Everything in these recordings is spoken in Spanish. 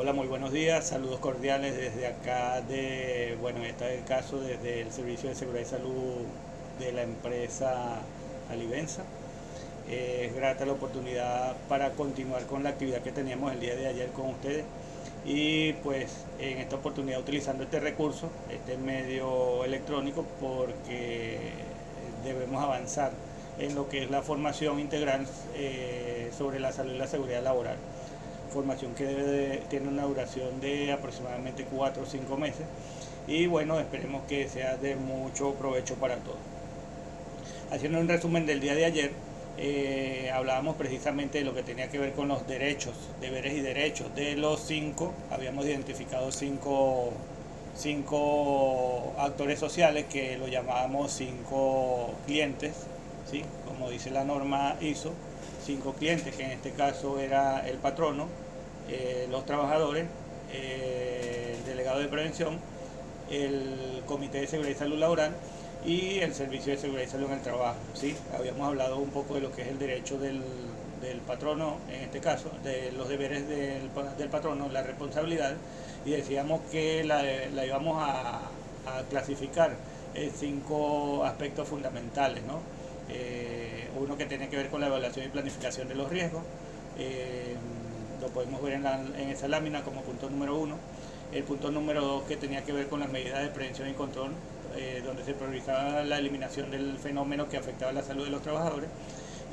Hola, muy buenos días, saludos cordiales desde acá en este caso desde el Servicio de Seguridad y Salud de la empresa Alivenza. Es grata la oportunidad para continuar con la actividad que teníamos el día de ayer con ustedes y pues en esta oportunidad utilizando este recurso, este medio electrónico, porque debemos avanzar en lo que es la formación integral sobre la salud y la seguridad laboral. Formación que tiene una duración de aproximadamente 4 o 5 meses y bueno, esperemos que sea de mucho provecho para todos. Haciendo un resumen del día de ayer, hablábamos precisamente de lo que tenía que ver con los derechos, deberes y derechos. De los cinco, habíamos identificado cinco actores sociales que lo llamábamos cinco clientes, ¿sí? Como dice la norma ISO, cinco clientes, que en este caso era el patrono, los trabajadores, el delegado de prevención, el Comité de Seguridad y Salud Laboral y el Servicio de Seguridad y Salud en el Trabajo. ¿Sí? Habíamos hablado un poco de lo que es el derecho del patrono, en este caso, de los deberes del patrono, la responsabilidad, y decíamos que la íbamos a clasificar en cinco aspectos fundamentales, ¿no? Uno que tiene que ver con la evaluación y planificación de los riesgos, eh, lo podemos ver en esa lámina como punto número uno. El punto número 2 que tenía que ver con las medidas de prevención y control, donde se priorizaba la eliminación del fenómeno que afectaba la salud de los trabajadores.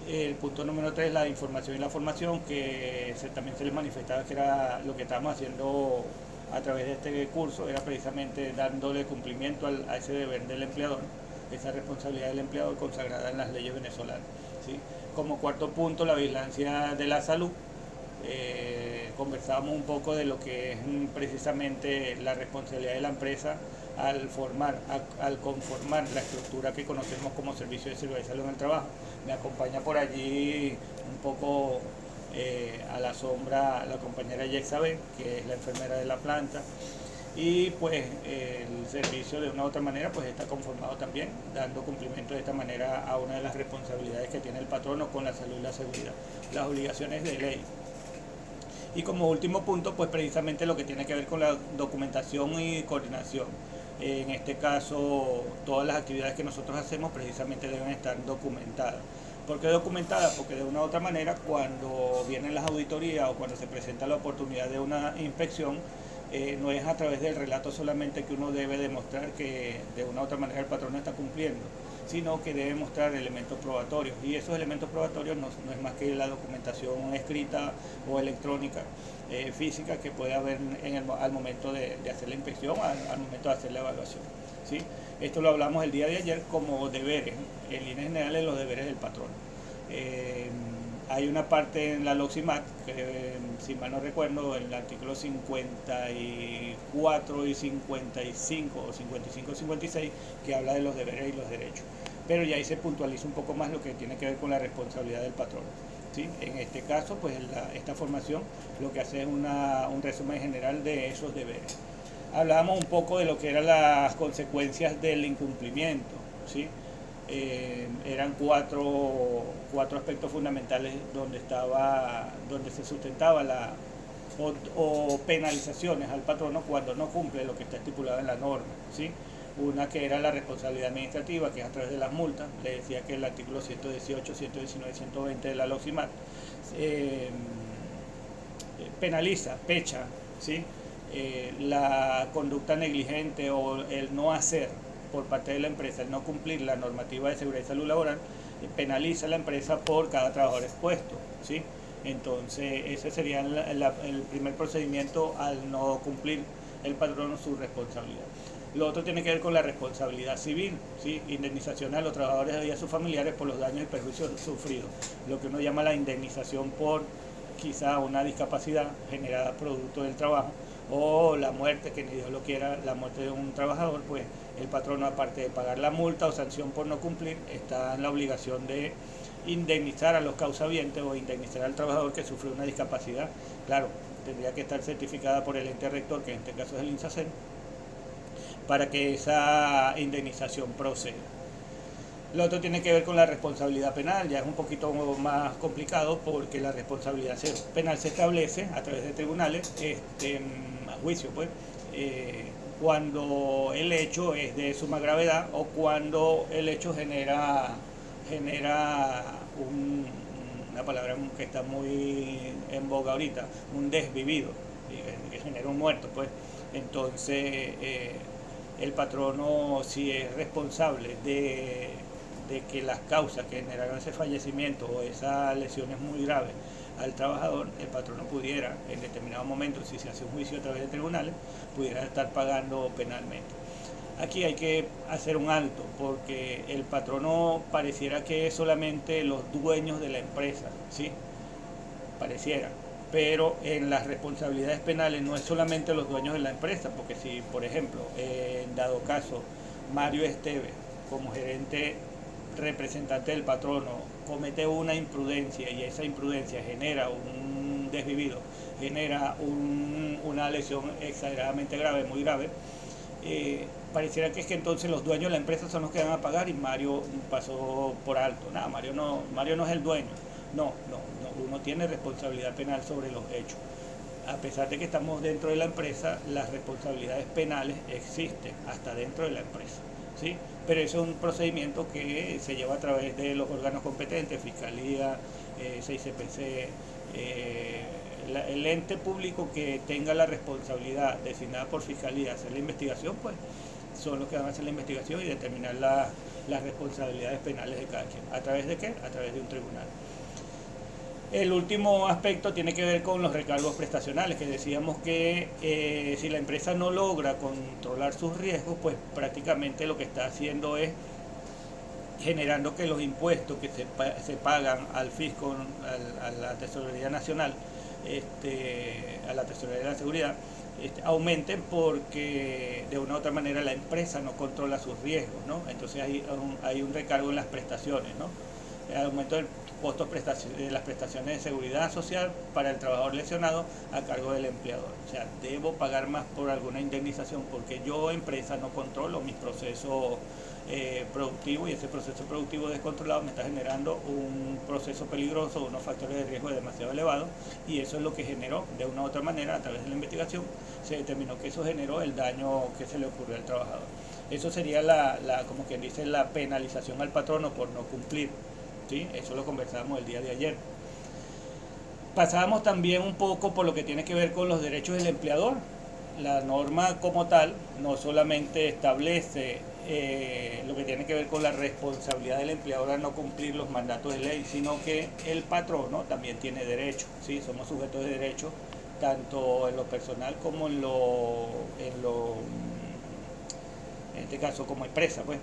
El punto número 3, la información y la formación, que también se les manifestaba que era lo que estábamos haciendo a través de este curso, era precisamente dándole cumplimiento a ese deber del empleador, esa responsabilidad del empleador consagrada en las leyes venezolanas. ¿Sí? Como cuarto punto, la vigilancia de la salud. Conversábamos un poco de lo que es precisamente la responsabilidad de la empresa al conformar la estructura que conocemos como Servicio de Seguridad y Salud en el Trabajo. Me acompaña por allí un poco a la sombra la compañera Yexabe, que es la enfermera de la planta, y pues el servicio de una u otra manera pues está conformado también, dando cumplimiento de esta manera a una de las responsabilidades que tiene el patrono con la salud y la seguridad, las obligaciones de ley. Y como último punto, pues precisamente lo que tiene que ver con la documentación y coordinación. En este caso, todas las actividades que nosotros hacemos precisamente deben estar documentadas. ¿Por qué documentadas? Porque de una u otra manera, cuando vienen las auditorías o cuando se presenta la oportunidad de una inspección, no es a través del relato solamente que uno debe demostrar que de una u otra manera el patrón está cumpliendo, sino que debe mostrar elementos probatorios. Y esos elementos probatorios no es más que la documentación escrita o electrónica, física, que puede haber al momento de hacer la inspección, al momento de hacer la evaluación. ¿Sí? Esto lo hablamos el día de ayer como deberes, en líneas generales los deberes del patrón. Hay una parte en la LOXIMAT, que si mal no recuerdo, el artículo 54 y 55 o 55 y 56, que habla de los deberes y los derechos. Pero ya ahí se puntualiza un poco más lo que tiene que ver con la responsabilidad del patrón. ¿Sí? En este caso, pues esta formación lo que hace es un resumen general de esos deberes. Hablábamos un poco de lo que eran las consecuencias del incumplimiento. ¿Sí? Eran cuatro aspectos fundamentales donde se sustentaba o penalizaciones al patrono cuando no cumple lo que está estipulado en la norma. ¿Sí? Una que era la responsabilidad administrativa, que es a través de las multas. Le decía que el artículo 118, 119 y 120 de la LOXIMAT penaliza, pecha, ¿sí? La conducta negligente o el no hacer por parte de la empresa, el no cumplir la normativa de seguridad y salud laboral, penaliza a la empresa por cada trabajador expuesto. ¿Sí? Entonces, ese sería el primer procedimiento al no cumplir el patrono su responsabilidad. Lo otro tiene que ver con la responsabilidad civil, ¿sí? Indemnización a los trabajadores y a sus familiares por los daños y perjuicios sufridos, lo que uno llama la indemnización por quizá una discapacidad generada producto del trabajo o la muerte, que ni Dios lo quiera, la muerte de un trabajador. Pues el patrono, aparte de pagar la multa o sanción por no cumplir, está en la obligación de indemnizar a los causavientes o indemnizar al trabajador que sufrió una discapacidad. Claro, tendría que estar certificada por el ente rector, que en este caso es el INSACEN, para que esa indemnización proceda. Lo otro tiene que ver con la responsabilidad penal, ya es un poquito más complicado porque la responsabilidad penal se establece a través de tribunales, a juicio pues, cuando el hecho es de suma gravedad o cuando el hecho genera una palabra que está muy en boga ahorita, un desvivido, que genera un muerto pues. Entonces el patrono, si es responsable de que las causas que generaron ese fallecimiento o esas lesiones muy graves al trabajador, el patrono pudiera en determinado momento, si se hace un juicio a través de tribunales, pudiera estar pagando penalmente. Aquí hay que hacer un alto porque el patrono pareciera que es solamente los dueños de la empresa, ¿sí? Pareciera, pero en las responsabilidades penales no es solamente los dueños de la empresa, porque si, por ejemplo, en dado caso, Mario Esteves, como gerente representante del patrono, comete una imprudencia y esa imprudencia genera un desvivido, genera una lesión exageradamente grave, muy grave, pareciera que es que entonces los dueños de la empresa son los que van a pagar y Mario pasó por alto. Nada, Mario no es el dueño. No, uno tiene responsabilidad penal sobre los hechos. A pesar de que estamos dentro de la empresa, las responsabilidades penales existen hasta dentro de la empresa, ¿sí? Pero eso es un procedimiento que se lleva a través de los órganos competentes, Fiscalía, CICPC, el ente público que tenga la responsabilidad designada por Fiscalía de hacer la investigación, pues son los que van a hacer la investigación y determinar las responsabilidades penales de cada quien. ¿A través de qué? A través de un tribunal. El último aspecto tiene que ver con los recargos prestacionales, que decíamos que si la empresa no logra controlar sus riesgos, pues prácticamente lo que está haciendo es generando que los impuestos que se pagan al fisco, a la Tesorería Nacional, a la Tesorería de la Seguridad, aumenten porque de una u otra manera la empresa no controla sus riesgos, ¿no? Entonces hay un recargo en las prestaciones, ¿no? El aumento del costo de las prestaciones de seguridad social para el trabajador lesionado a cargo del empleador. O sea, debo pagar más por alguna indemnización porque yo, empresa, no controlo mis procesos productivos y ese proceso productivo descontrolado me está generando un proceso peligroso, unos factores de riesgo demasiado elevados y eso es lo que generó, de una u otra manera, a través de la investigación, se determinó que eso generó el daño que se le ocurrió al trabajador. Eso sería como quien dice, la penalización al patrono por no cumplir. ¿Sí? Eso lo conversábamos el día de ayer. Pasábamos también un poco por lo que tiene que ver con los derechos del empleador. La norma como tal no solamente establece lo que tiene que ver con la responsabilidad del empleador al no cumplir los mandatos de ley, sino que el patrono también tiene derechos, ¿sí? Somos sujetos de derechos tanto en lo personal como en este caso como empresa, pues,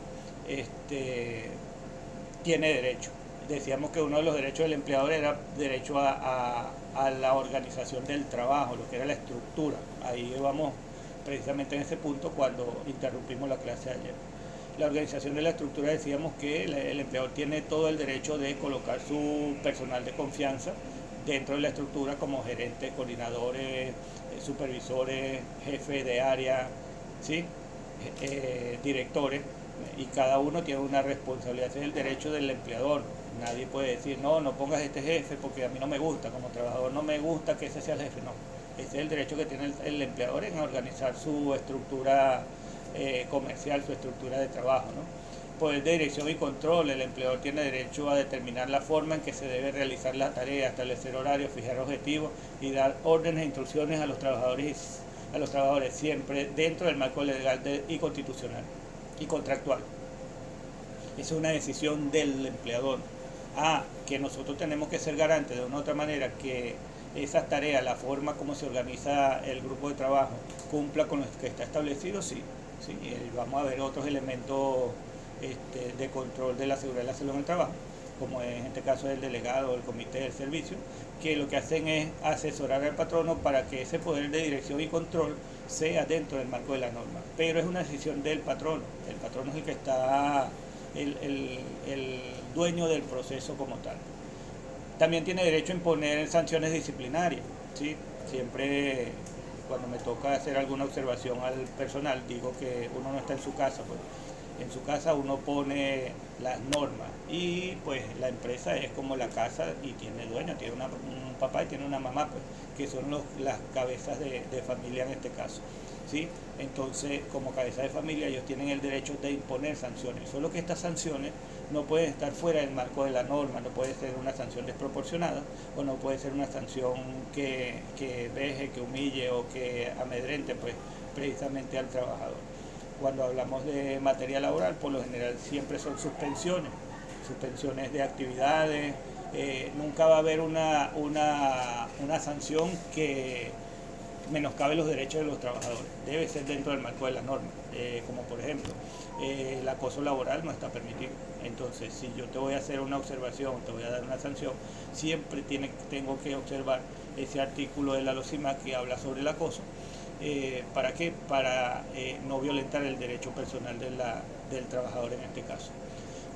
tiene derecho. Decíamos que uno de los derechos del empleador era derecho a la organización del trabajo, lo que era la estructura. Ahí vamos precisamente en ese punto cuando interrumpimos la clase ayer. La organización de la estructura, decíamos que el empleador tiene todo el derecho de colocar su personal de confianza dentro de la estructura como gerentes, coordinadores, supervisores, jefes de área, ¿sí? Directores, y cada uno tiene una responsabilidad. Ese es el derecho del empleador. Nadie puede decir, no pongas este jefe porque a mí no me gusta, como trabajador no me gusta que ese sea el jefe. No, ese es el derecho que tiene el empleador en organizar su estructura comercial, su estructura de trabajo, ¿no? Poder de dirección y control, el empleador tiene derecho a determinar la forma en que se debe realizar la tarea, establecer horarios, fijar objetivos y dar órdenes e instrucciones a los trabajadores siempre dentro del marco legal y constitucional y contractual. Es una decisión del empleador. Que nosotros tenemos que ser garantes de una u otra manera que esas tareas, la forma como se organiza el grupo de trabajo, cumpla con lo que está establecido, sí. Vamos a ver otros elementos de control de la seguridad y la salud en el trabajo, como en este caso el delegado o el comité del servicio, que lo que hacen es asesorar al patrono para que ese poder de dirección y control sea dentro del marco de la norma. Pero es una decisión del patrono. El patrono es el que está, el dueño del proceso como tal. También tiene derecho a imponer sanciones disciplinarias, ¿sí? Siempre cuando me toca hacer alguna observación al personal, digo que uno no está en su casa, pues. En su casa uno pone las normas y pues la empresa es como la casa y tiene dueño, tiene un papá y tiene una mamá, pues, que son las cabezas de familia en este caso. ¿Sí? Entonces, como cabeza de familia, ellos tienen el derecho de imponer sanciones, solo que estas sanciones no pueden estar fuera del marco de la norma, no puede ser una sanción desproporcionada o no puede ser una sanción que deje, que humille o que amedrente pues, precisamente al trabajador. Cuando hablamos de materia laboral, por lo general siempre son suspensiones de actividades, nunca va a haber una sanción que menoscabe los derechos de los trabajadores, debe ser dentro del marco de la norma, como por ejemplo, el acoso laboral no está permitido. Entonces, si yo te voy a hacer una observación, te voy a dar una sanción, siempre tengo que observar ese artículo de la LOCIMAC que habla sobre el acoso. ¿Para qué? Para no violentar el derecho personal del trabajador en este caso.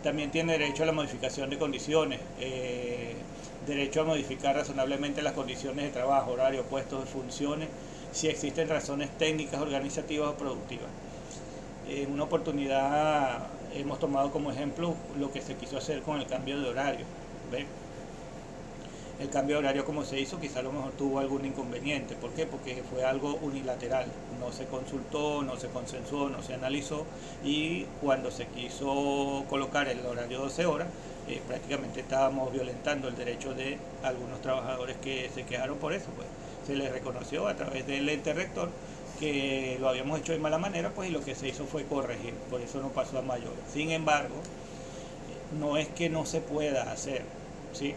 También tiene derecho a la modificación de condiciones, derecho a modificar razonablemente las condiciones de trabajo, horario, puestos, funciones, si existen razones técnicas, organizativas o productivas. En una oportunidad hemos tomado como ejemplo lo que se quiso hacer con el cambio de horario. ¿Ve? El cambio de horario como se hizo quizá a lo mejor tuvo algún inconveniente. ¿Por qué? Porque fue algo unilateral, no se consultó, no se consensuó, no se analizó y cuando se quiso colocar el horario 12 horas, prácticamente estábamos violentando el derecho de algunos trabajadores que se quejaron por eso. Pues se les reconoció a través del ente rector que lo habíamos hecho de mala manera, pues y lo que se hizo fue corregir, por eso no pasó a mayores. Sin embargo, no es que no se pueda hacer, ¿sí?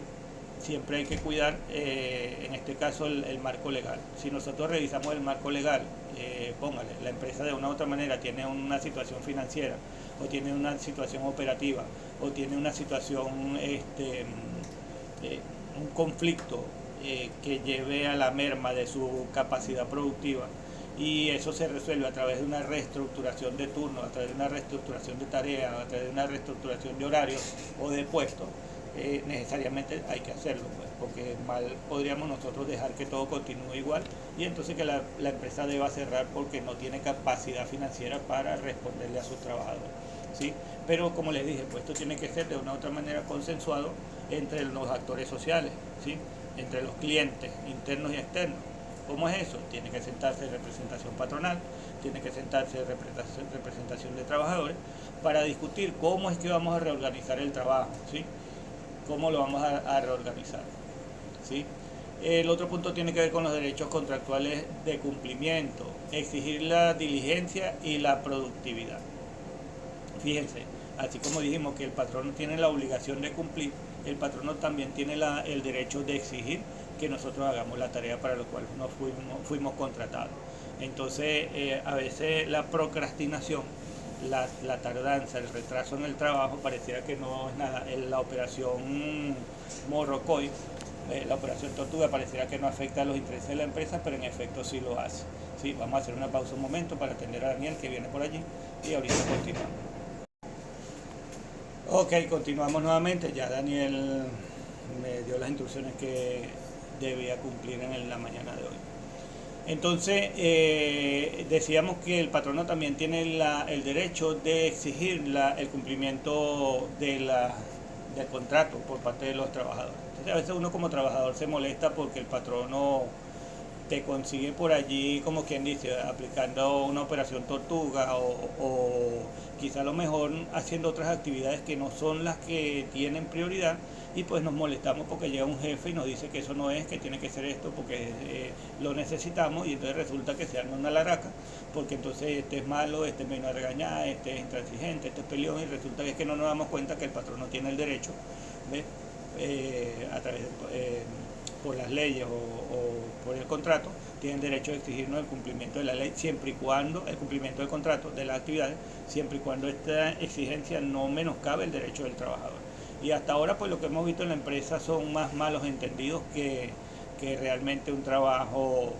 Siempre hay que cuidar, en este caso, el marco legal. Si nosotros revisamos el marco legal, póngale, la empresa de una u otra manera tiene una situación financiera, o tiene una situación operativa, o tiene una situación, un conflicto que lleve a la merma de su capacidad productiva, y eso se resuelve a través de una reestructuración de turnos, a través de una reestructuración de tareas, a través de una reestructuración de horarios o de puestos, necesariamente hay que hacerlo, pues, porque mal podríamos nosotros dejar que todo continúe igual y entonces que la empresa deba cerrar porque no tiene capacidad financiera para responderle a sus trabajadores, ¿sí? Pero como les dije, pues esto tiene que ser de una u otra manera consensuado entre los actores sociales, ¿sí? Entre los clientes internos y externos. ¿Cómo es eso? Tiene que sentarse representación patronal, tiene que sentarse representación de trabajadores para discutir cómo es que vamos a reorganizar el trabajo, ¿sí? Cómo lo vamos a reorganizar, ¿sí? El otro punto tiene que ver con los derechos contractuales de cumplimiento, exigir la diligencia y la productividad. Fíjense, así como dijimos que el patrono tiene la obligación de cumplir, el patrono también tiene el derecho de exigir que nosotros hagamos la tarea para la cual nos fuimos contratados. Entonces, a veces la procrastinación, la tardanza, el retraso en el trabajo pareciera que no es nada. La operación Morrocoy, la operación Tortuga, pareciera que no afecta a los intereses de la empresa, pero en efecto sí lo hace. Sí, vamos a hacer una pausa un momento para atender a Daniel que viene por allí y ahorita continuamos. Ok, continuamos nuevamente. Ya Daniel me dio las instrucciones que debía cumplir en la mañana de hoy. Entonces, decíamos que el patrono también tiene el derecho de exigir el cumplimiento del contrato por parte de los trabajadores. Entonces, a veces uno como trabajador se molesta porque el patrono te consigue por allí, como quien dice, aplicando una operación tortuga o quizá a lo mejor haciendo otras actividades que no son las que tienen prioridad y pues nos molestamos porque llega un jefe y nos dice que eso no es, que tiene que ser esto porque lo necesitamos y entonces resulta que se arma una laraca porque entonces este es malo, este me vino a regañar, este es intransigente, este es peleón y resulta que es que no nos damos cuenta que el patrón no tiene el derecho, ¿ves? A través de por las leyes o por el contrato, tienen derecho a exigirnos el cumplimiento de la ley siempre y cuando el cumplimiento del contrato, de las actividades, siempre y cuando esta exigencia no menoscabe el derecho del trabajador. Y hasta ahora pues lo que hemos visto en la empresa son más malos entendidos que realmente un trabajo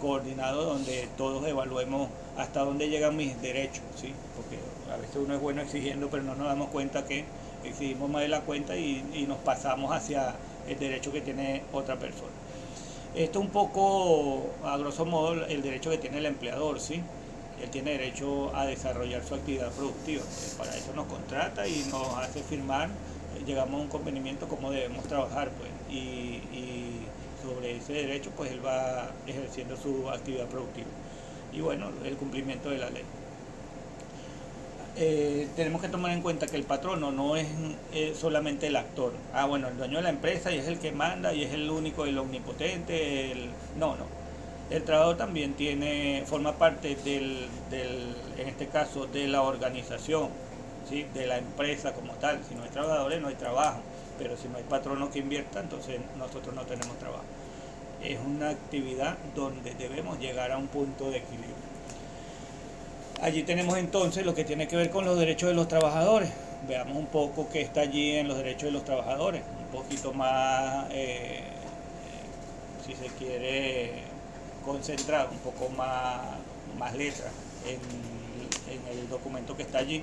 coordinado donde todos evaluemos hasta dónde llegan mis derechos, ¿sí? Porque a veces uno es bueno exigiendo pero no nos damos cuenta que exigimos más de la cuenta y nos pasamos hacia el derecho que tiene otra persona. Esto un poco, a grosso modo, el derecho que tiene el empleador, ¿sí? él tiene derecho a desarrollar su actividad productiva. Para eso nos contrata y nos hace firmar, llegamos a un convenimiento cómo debemos trabajar, pues, y sobre ese derecho pues él va ejerciendo su actividad productiva. Y bueno, el cumplimiento de la ley. Tenemos que tomar en cuenta que el patrono no es solamente el actor. Bueno, el dueño de la empresa y es el que manda y es el único, el omnipotente. No. El trabajador también forma parte en este caso, de la organización, ¿sí? De la empresa como tal. Si no hay trabajadores, no hay trabajo. Pero si no hay patrono que invierta, entonces nosotros no tenemos trabajo. Es una actividad donde debemos llegar a un punto de equilibrio. Allí tenemos entonces lo que tiene que ver con los derechos de los trabajadores. Veamos un poco qué está allí en los derechos de los trabajadores. Un poquito más, si se quiere, concentrado, un poco más letras en el documento que está allí.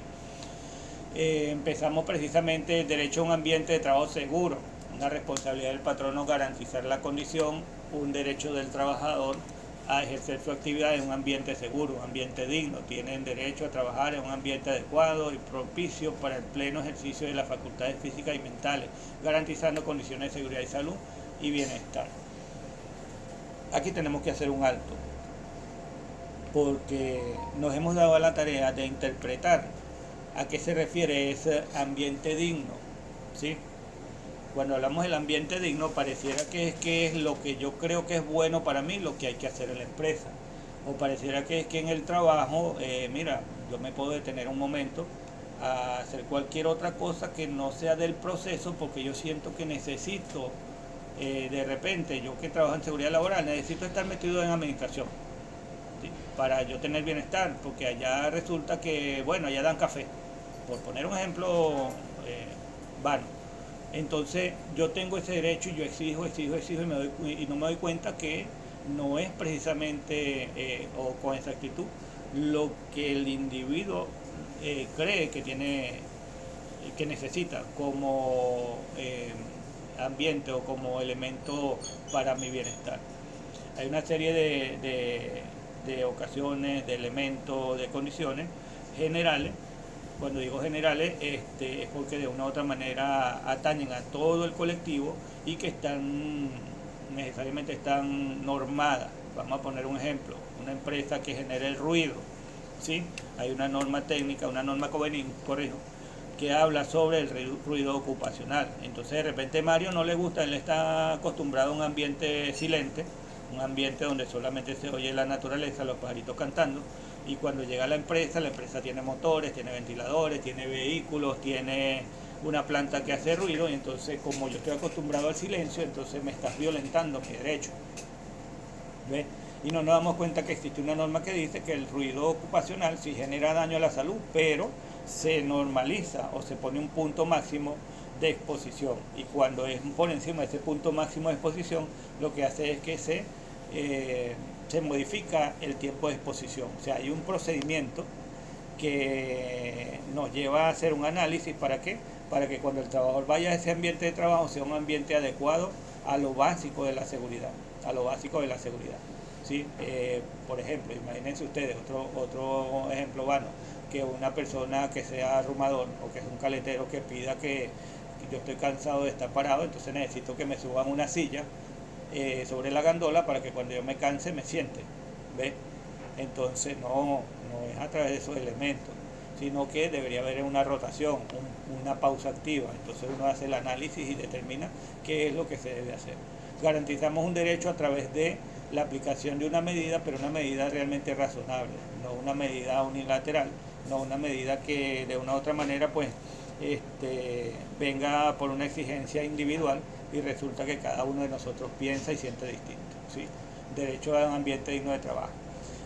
Empezamos precisamente el derecho a un ambiente de trabajo seguro, una responsabilidad del patrono garantizar la condición, un derecho del trabajador a ejercer su actividad en un ambiente seguro, un ambiente digno. Tienen derecho a trabajar en un ambiente adecuado y propicio para el pleno ejercicio de las facultades físicas y mentales, garantizando condiciones de seguridad y salud y bienestar. Aquí tenemos que hacer un alto, porque nos hemos dado a la tarea de interpretar a qué se refiere ese ambiente digno, ¿sí? Cuando hablamos del ambiente digno, pareciera que es lo que yo creo que es bueno para mí, lo que hay que hacer en la empresa. O pareciera que es que en el trabajo, mira, yo me puedo detener un momento a hacer cualquier otra cosa que no sea del proceso, porque yo siento que necesito, de repente, yo que trabajo en seguridad laboral, necesito estar metido en administración, ¿sí? Para yo tener bienestar, porque allá resulta que, bueno, allá dan café, por poner un ejemplo vano. Entonces yo tengo ese derecho y yo exijo y no me doy cuenta que no es precisamente o con exactitud lo que el individuo cree que necesita como ambiente o como elemento para mi bienestar. Hay una serie de ocasiones, de elementos, de condiciones generales. Cuando digo generales, es porque de una u otra manera atañen a todo el colectivo y que necesariamente están normadas. Vamos a poner un ejemplo, una empresa que genera el ruido, ¿sí? Hay una norma técnica, una norma que habla sobre el ruido ocupacional. Entonces de repente Mario no le gusta, él está acostumbrado a un ambiente silente, un ambiente donde solamente se oye la naturaleza, los pajaritos cantando. Y cuando llega a la empresa tiene motores, tiene ventiladores, tiene vehículos, tiene una planta que hace ruido, y entonces como yo estoy acostumbrado al silencio, entonces me estás violentando mi derecho. ¿Ves? Y no nos damos cuenta que existe una norma que dice que el ruido ocupacional sí genera daño a la salud, pero se normaliza o se pone un punto máximo de exposición. Y cuando es por encima de ese punto máximo de exposición, lo que hace es que se modifica el tiempo de exposición. O sea, hay un procedimiento que nos lleva a hacer un análisis. ¿Para qué? Para que cuando el trabajador vaya a ese ambiente de trabajo sea un ambiente adecuado a lo básico de la seguridad. ¿Sí? Por ejemplo, imagínense ustedes otro ejemplo vano, que una persona que sea arrumador o que es un caletero que pida que yo estoy cansado de estar parado, entonces necesito que me suban una silla sobre la gandola para que cuando yo me canse me siente. ¿Ves? Entonces no es a través de esos elementos, sino que debería haber una rotación, una pausa activa. Entonces uno hace el análisis y determina qué es lo que se debe hacer. Garantizamos un derecho a través de la aplicación de una medida, pero una medida realmente razonable, no una medida unilateral, no una medida que de una u otra manera pues venga por una exigencia individual y resulta que cada uno de nosotros piensa y siente distinto, ¿sí? Derecho a un ambiente digno de trabajo,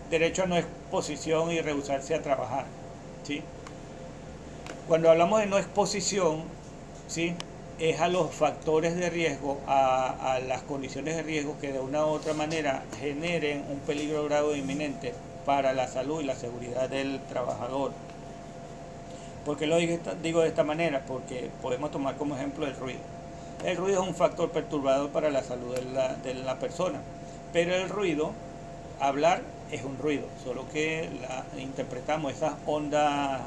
derecho a no exposición y rehusarse a trabajar, ¿sí? Cuando hablamos de no exposición, ¿sí?, es a los factores de riesgo, a las condiciones de riesgo que de una u otra manera generen un peligro grave inminente para la salud y la seguridad del trabajador. ¿Por qué lo digo de esta manera? Porque podemos tomar como ejemplo el ruido. El ruido es un factor perturbador para la salud de la persona, pero el ruido, hablar es un ruido, solo que interpretamos esas ondas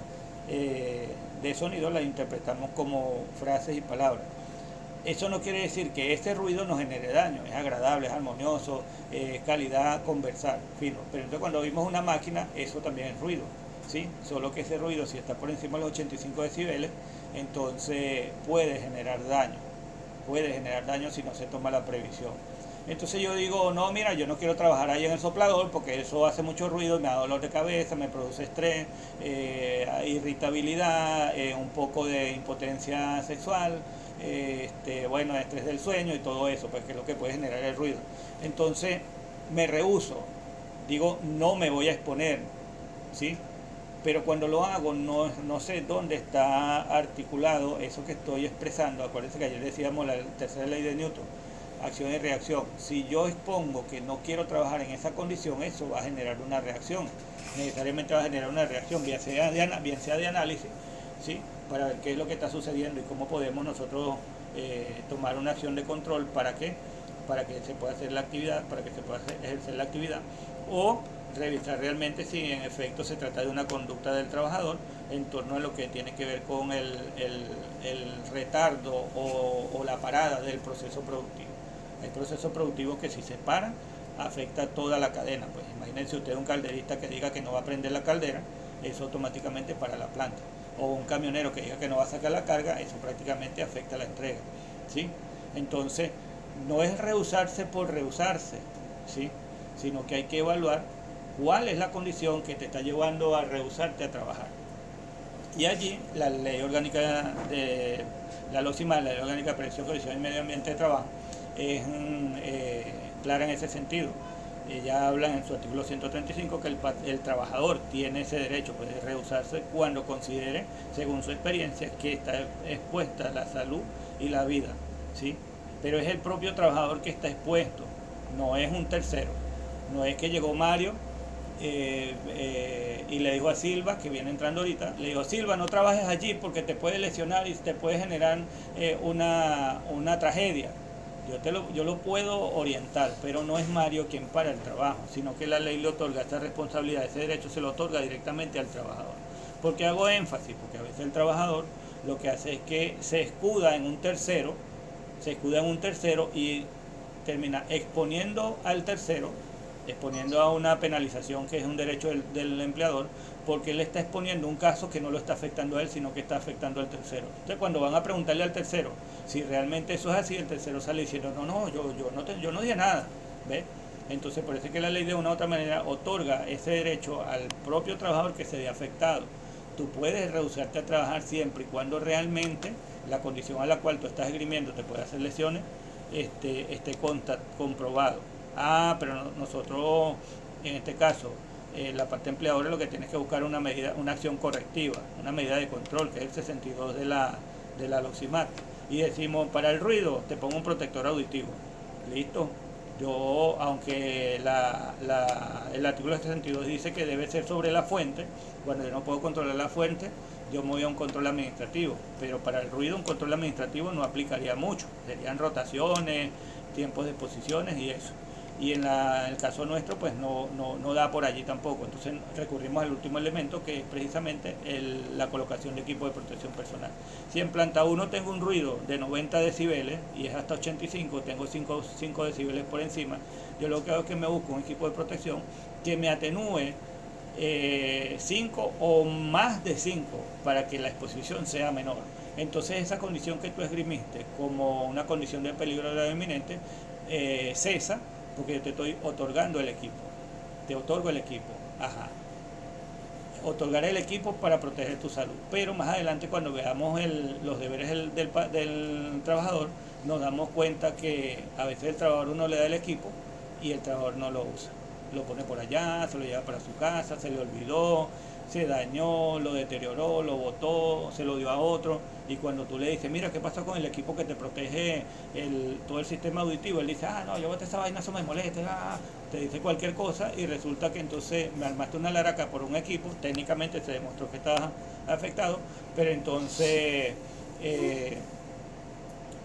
de sonido, las interpretamos como frases y palabras. Eso no quiere decir que ese ruido nos genere daño, es agradable, es armonioso, es calidad conversar, fino. Pero entonces cuando oímos una máquina, eso también es ruido, ¿sí? Solo que ese ruido, si está por encima de los 85 decibeles, entonces puede generar daño si no se toma la previsión. Entonces yo digo, no, mira, yo no quiero trabajar ahí en el soplador porque eso hace mucho ruido, me da dolor de cabeza, me produce estrés, irritabilidad, un poco de impotencia sexual, bueno, estrés del sueño y todo eso, pues que es lo que puede generar el ruido. Entonces me rehúso, digo, no me voy a exponer, ¿sí? Pero cuando lo hago no sé dónde está articulado eso que estoy expresando. Acuérdense que ayer decíamos la tercera ley de Newton, acción y reacción. Si yo expongo que no quiero trabajar en esa condición, eso va a generar una reacción. Necesariamente va a generar una reacción, bien sea de análisis, ¿sí? Para ver qué es lo que está sucediendo y cómo podemos nosotros tomar una acción de control. ¿Para qué? Para que se pueda hacer la actividad, para que se pueda ejercer la actividad, o revisar realmente si en efecto se trata de una conducta del trabajador en torno a lo que tiene que ver con el retardo o la parada del proceso productivo. Hay procesos productivos que si se paran afecta toda la cadena. Pues imagínense usted un calderista que diga que no va a prender la caldera, eso automáticamente para la planta. O un camionero que diga que no va a sacar la carga, eso prácticamente afecta la entrega, ¿sí? Entonces, no es rehusarse por rehusarse, ¿sí? Sino que hay que evaluar cuál es la condición que te está llevando a rehusarte a trabajar. Y allí la ley orgánica de la LOCIMAC, la ley orgánica de prevención, condición y medio ambiente de trabajo, es clara en ese sentido. Ella habla en su artículo 135 que el trabajador tiene ese derecho, puede rehusarse cuando considere, según su experiencia, que está expuesta la salud y la vida, ¿sí? Pero es el propio trabajador que está expuesto, no es un tercero. No es que llegó Mario y le dijo a Silva, que viene entrando ahorita, le dijo: Silva, no trabajes allí porque te puede lesionar y te puede generar una tragedia. Yo lo puedo orientar, pero no es Mario quien para el trabajo, sino que la ley le otorga esa responsabilidad, ese derecho se lo otorga directamente al trabajador. ¿Por qué hago énfasis? Porque a veces el trabajador lo que hace es que se escuda en un tercero y termina exponiendo al tercero, exponiendo a una penalización que es un derecho del empleador, porque él está exponiendo un caso que no lo está afectando a él, sino que está afectando al tercero. Entonces, cuando van a preguntarle al tercero si realmente eso es así, el tercero sale diciendo: yo no dije nada, ¿ves? Entonces, por eso es que la ley de una u otra manera otorga ese derecho al propio trabajador que se ve afectado. Tú puedes rehusarte a trabajar siempre y cuando realmente la condición a la cual tú estás esgrimiendo te puede hacer lesiones esté comprobado. Pero nosotros, en este caso, la parte empleadora lo que tiene que buscar una acción correctiva, una medida de control, que es el 62 de la LOCIMAC. Y decimos: para el ruido te pongo un protector auditivo. Listo. Yo, aunque el artículo 62 dice que debe ser sobre la fuente, cuando yo no puedo controlar la fuente, yo me voy a un control administrativo. Pero para el ruido un control administrativo no aplicaría mucho. Serían rotaciones, tiempos de exposiciones y eso. Y en el caso nuestro pues no da por allí tampoco. Entonces recurrimos al último elemento, que es precisamente la colocación de equipo de protección personal. Si en planta 1 tengo un ruido de 90 decibeles y es hasta 85, tengo 5 decibeles por encima, yo lo que hago es que me busco un equipo de protección que me atenúe 5 o más de 5 para que la exposición sea menor. Entonces esa condición que tú esgrimiste como una condición de peligro grave inminente cesa, porque yo te estoy otorgando el equipo. Te otorgo el equipo. Otorgaré el equipo para proteger tu salud. Pero más adelante, cuando veamos los deberes del trabajador, nos damos cuenta que a veces el trabajador uno le da el equipo y el trabajador no lo usa. Lo pone por allá, se lo lleva para su casa, se le olvidó, se dañó, lo deterioró, lo botó, se lo dio a otro. Y cuando tú le dices: mira, ¿qué pasa con el equipo que te protege todo el sistema auditivo? Él dice: no, yo boté esa vaina, eso me molesta, te dice cualquier cosa, y resulta que entonces me armaste una laraca por un equipo. Técnicamente se demostró que estaba afectado, pero entonces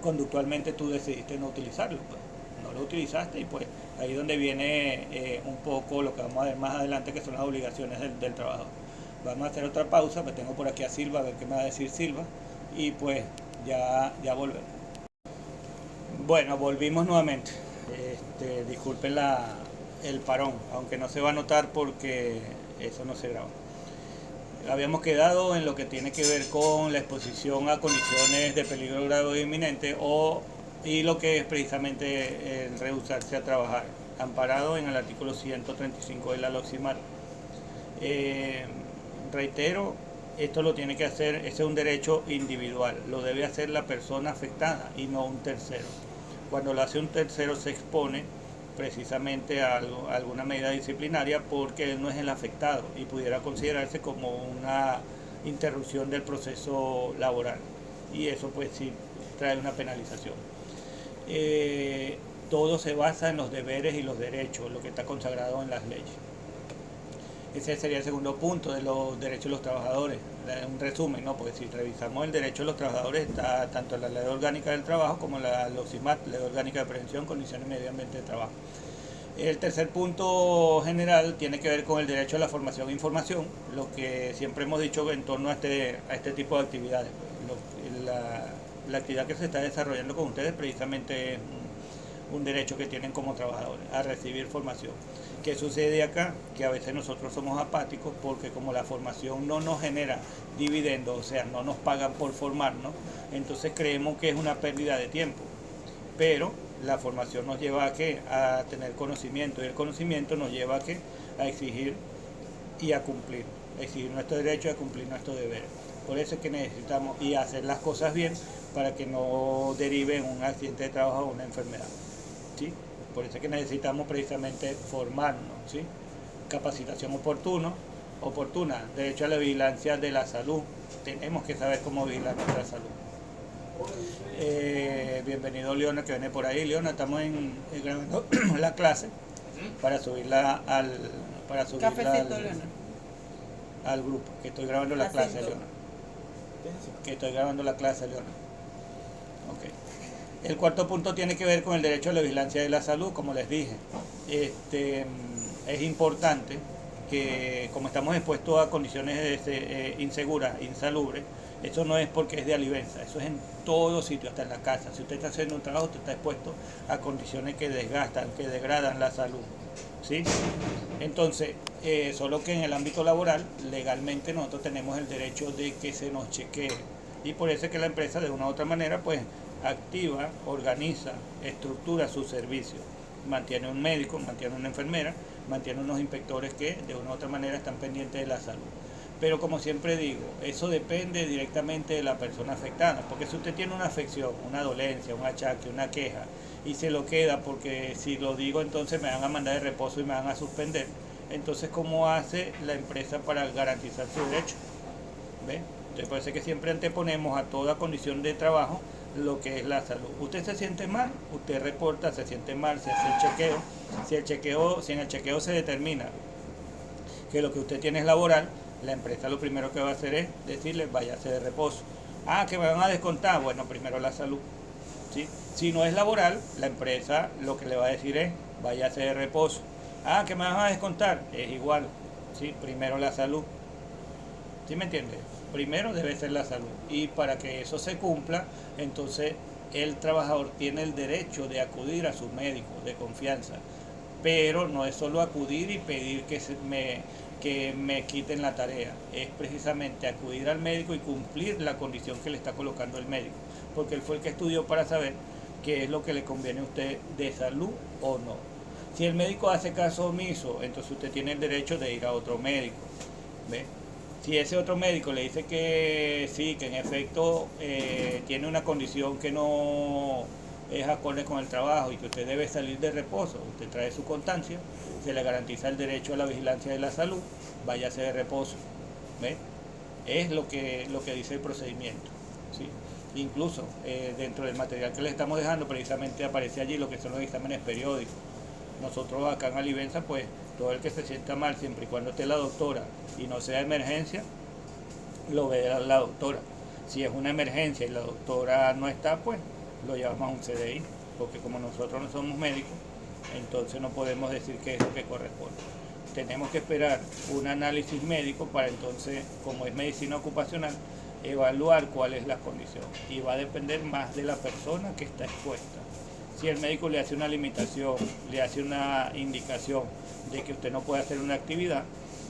conductualmente tú decidiste no utilizarlo, pues. No lo utilizaste y pues Ahí donde viene un poco lo que vamos a ver más adelante, que son las obligaciones del trabajador. Vamos a hacer otra pausa, pues tengo por aquí a Silva, a ver qué me va a decir Silva, y pues ya volvemos. Bueno, volvimos nuevamente. Disculpen el parón, aunque no se va a notar porque eso no se graba. Habíamos quedado en lo que tiene que ver con la exposición a condiciones de peligro grave e inminente y lo que es precisamente el rehusarse a trabajar, amparado en el artículo 135 de la LOCIMAT. Reitero, esto lo tiene que hacer, ese es un derecho individual, lo debe hacer la persona afectada y no un tercero. Cuando lo hace un tercero se expone precisamente a alguna medida disciplinaria porque él no es el afectado y pudiera considerarse como una interrupción del proceso laboral, y eso pues sí trae una penalización. Todo se basa en los deberes y los derechos, lo que está consagrado en las leyes. Ese sería el segundo punto de los derechos de los trabajadores. Un resumen, ¿no? Porque si revisamos el derecho de los trabajadores, está tanto en la Ley Orgánica del Trabajo como en la LOCIMAT, Ley Orgánica de Prevención, Condiciones y Medio Ambiente de Trabajo. El tercer punto general tiene que ver con el derecho a la formación e información, lo que siempre hemos dicho en torno a este tipo de actividades. La actividad que se está desarrollando con ustedes precisamente es un derecho que tienen como trabajadores, a recibir formación. ¿Qué sucede acá? Que a veces nosotros somos apáticos porque como la formación no nos genera dividendos, o sea, no nos pagan por formarnos, entonces creemos que es una pérdida de tiempo. Pero la formación nos lleva a ¿qué? A tener conocimiento, y el conocimiento nos lleva a ¿qué? A exigir y a cumplir, a exigir nuestro derecho y a cumplir nuestros deberes. Por eso es que necesitamos y hacer las cosas bien para que no derive en un accidente de trabajo o una enfermedad, ¿sí? Por eso es que necesitamos precisamente formarnos, ¿sí? Capacitación oportuna, derecho a la vigilancia de la salud. Tenemos que saber cómo vigilar nuestra salud. Bienvenido Leona, que viene por ahí. Leona, estamos grabando la clase para subirla al grupo, que estoy grabando la clase, Leona. Okay. El cuarto punto tiene que ver con el derecho a la vigilancia de la salud, como les dije. Es importante que, como estamos expuestos a condiciones inseguras, insalubres, eso no es porque es de Alivenza, eso es en todo sitio, hasta en la casa. Si usted está haciendo un trabajo, usted está expuesto a condiciones que desgastan, que degradan la salud, ¿sí? Entonces, solo que en el ámbito laboral, legalmente nosotros tenemos el derecho de que se nos chequee, y por eso es que la empresa de una u otra manera pues activa, organiza, estructura sus servicios, mantiene un médico, mantiene una enfermera, mantiene unos inspectores que de una u otra manera están pendientes de la salud. Pero como siempre digo, eso depende directamente de la persona afectada, porque si usted tiene una afección, una dolencia, un achaque, una queja, y se lo queda porque si lo digo entonces me van a mandar de reposo y me van a suspender, entonces ¿cómo hace la empresa para garantizar su derecho? ¿Ve? Entonces parece que siempre anteponemos a toda condición de trabajo lo que es la salud. Usted se siente mal, usted reporta, se siente mal, se hace el chequeo. Si en el chequeo se determina que lo que usted tiene es laboral, la empresa lo primero que va a hacer es decirle váyase de reposo. Ah, que me van a descontar, bueno, primero la salud, ¿sí? Si no es laboral, la empresa lo que le va a decir es váyase de reposo. Ah, que me van a descontar, es igual, ¿sí? Primero la salud, ¿sí me entiende? Primero debe ser la salud, y para que eso se cumpla, entonces el trabajador tiene el derecho de acudir a su médico de confianza, pero no es solo acudir y pedir que me quiten la tarea, es precisamente acudir al médico y cumplir la condición que le está colocando el médico, porque él fue el que estudió para saber qué es lo que le conviene a usted de salud o no. Si el médico hace caso omiso, entonces usted tiene el derecho de ir a otro médico, ¿ve? Si ese otro médico le dice que sí, que en efecto tiene una condición que no es acorde con el trabajo y que usted debe salir de reposo, usted trae su constancia, se le garantiza el derecho a la vigilancia de la salud, váyase de reposo, ¿ve? Es lo que dice el procedimiento, ¿sí? Incluso dentro del material que le estamos dejando precisamente aparece allí lo que son los exámenes periódicos. Nosotros acá en Alivenza, pues todo el que se sienta mal, siempre y cuando esté la doctora y no sea emergencia, lo ve la doctora. Si es una emergencia y la doctora no está, pues lo llevamos a un CDI, porque como nosotros no somos médicos, entonces no podemos decir qué es lo que corresponde. Tenemos que esperar un análisis médico para entonces, como es medicina ocupacional, evaluar cuál es la condición, y va a depender más de la persona que está expuesta. Si el médico le hace una limitación, le hace una indicación de que usted no puede hacer una actividad,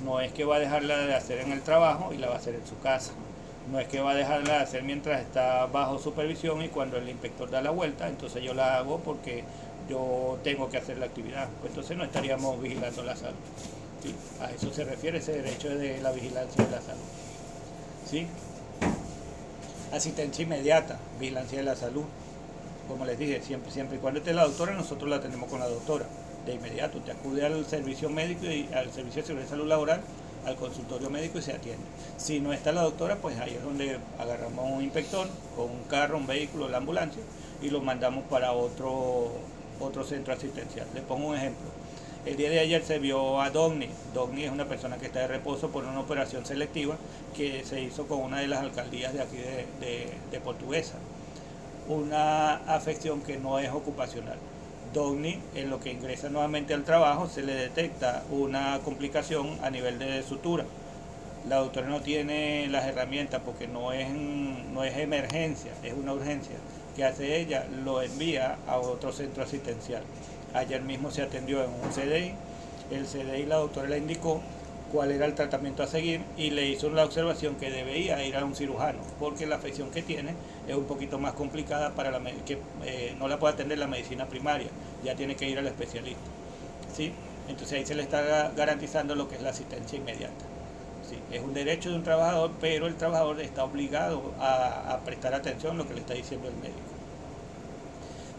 no es que va a dejarla de hacer en el trabajo y la va a hacer en su casa. No es que va a dejarla de hacer mientras está bajo supervisión y cuando el inspector da la vuelta, entonces yo la hago porque yo tengo que hacer la actividad. Pues entonces no estaríamos vigilando la salud. ¿Sí? A eso se refiere ese derecho de la vigilancia de la salud. ¿Sí? Asistencia inmediata, vigilancia de la salud. Como les dije, siempre y cuando esté la doctora, nosotros la tenemos con la doctora. De inmediato, te acude al servicio médico y al servicio de seguridad de salud laboral, al consultorio médico y se atiende. Si no está la doctora, pues ahí es donde agarramos un inspector con un carro, un vehículo, la ambulancia y lo mandamos para otro centro asistencial. Les pongo un ejemplo. El día de ayer se vio a Dogny. Dogny es una persona que está de reposo por una operación selectiva que se hizo con una de las alcaldías de aquí de Portuguesa. Una afección que no es ocupacional. Dogny, en lo que ingresa nuevamente al trabajo, se le detecta una complicación a nivel de sutura. La doctora no tiene las herramientas porque no es emergencia, es una urgencia. ¿Qué hace ella? Lo envía a otro centro asistencial. Ayer mismo se atendió en un CDI. El CDI, la doctora le indicó cuál era el tratamiento a seguir y le hizo la observación que debía ir a un cirujano porque la afección que tiene es un poquito más complicada para no la puede atender la medicina primaria, ya tiene que ir al especialista. ¿Sí? Entonces ahí se le está garantizando lo que es la asistencia inmediata. ¿Sí? Es un derecho de un trabajador, pero el trabajador está obligado a prestar atención a lo que le está diciendo el médico.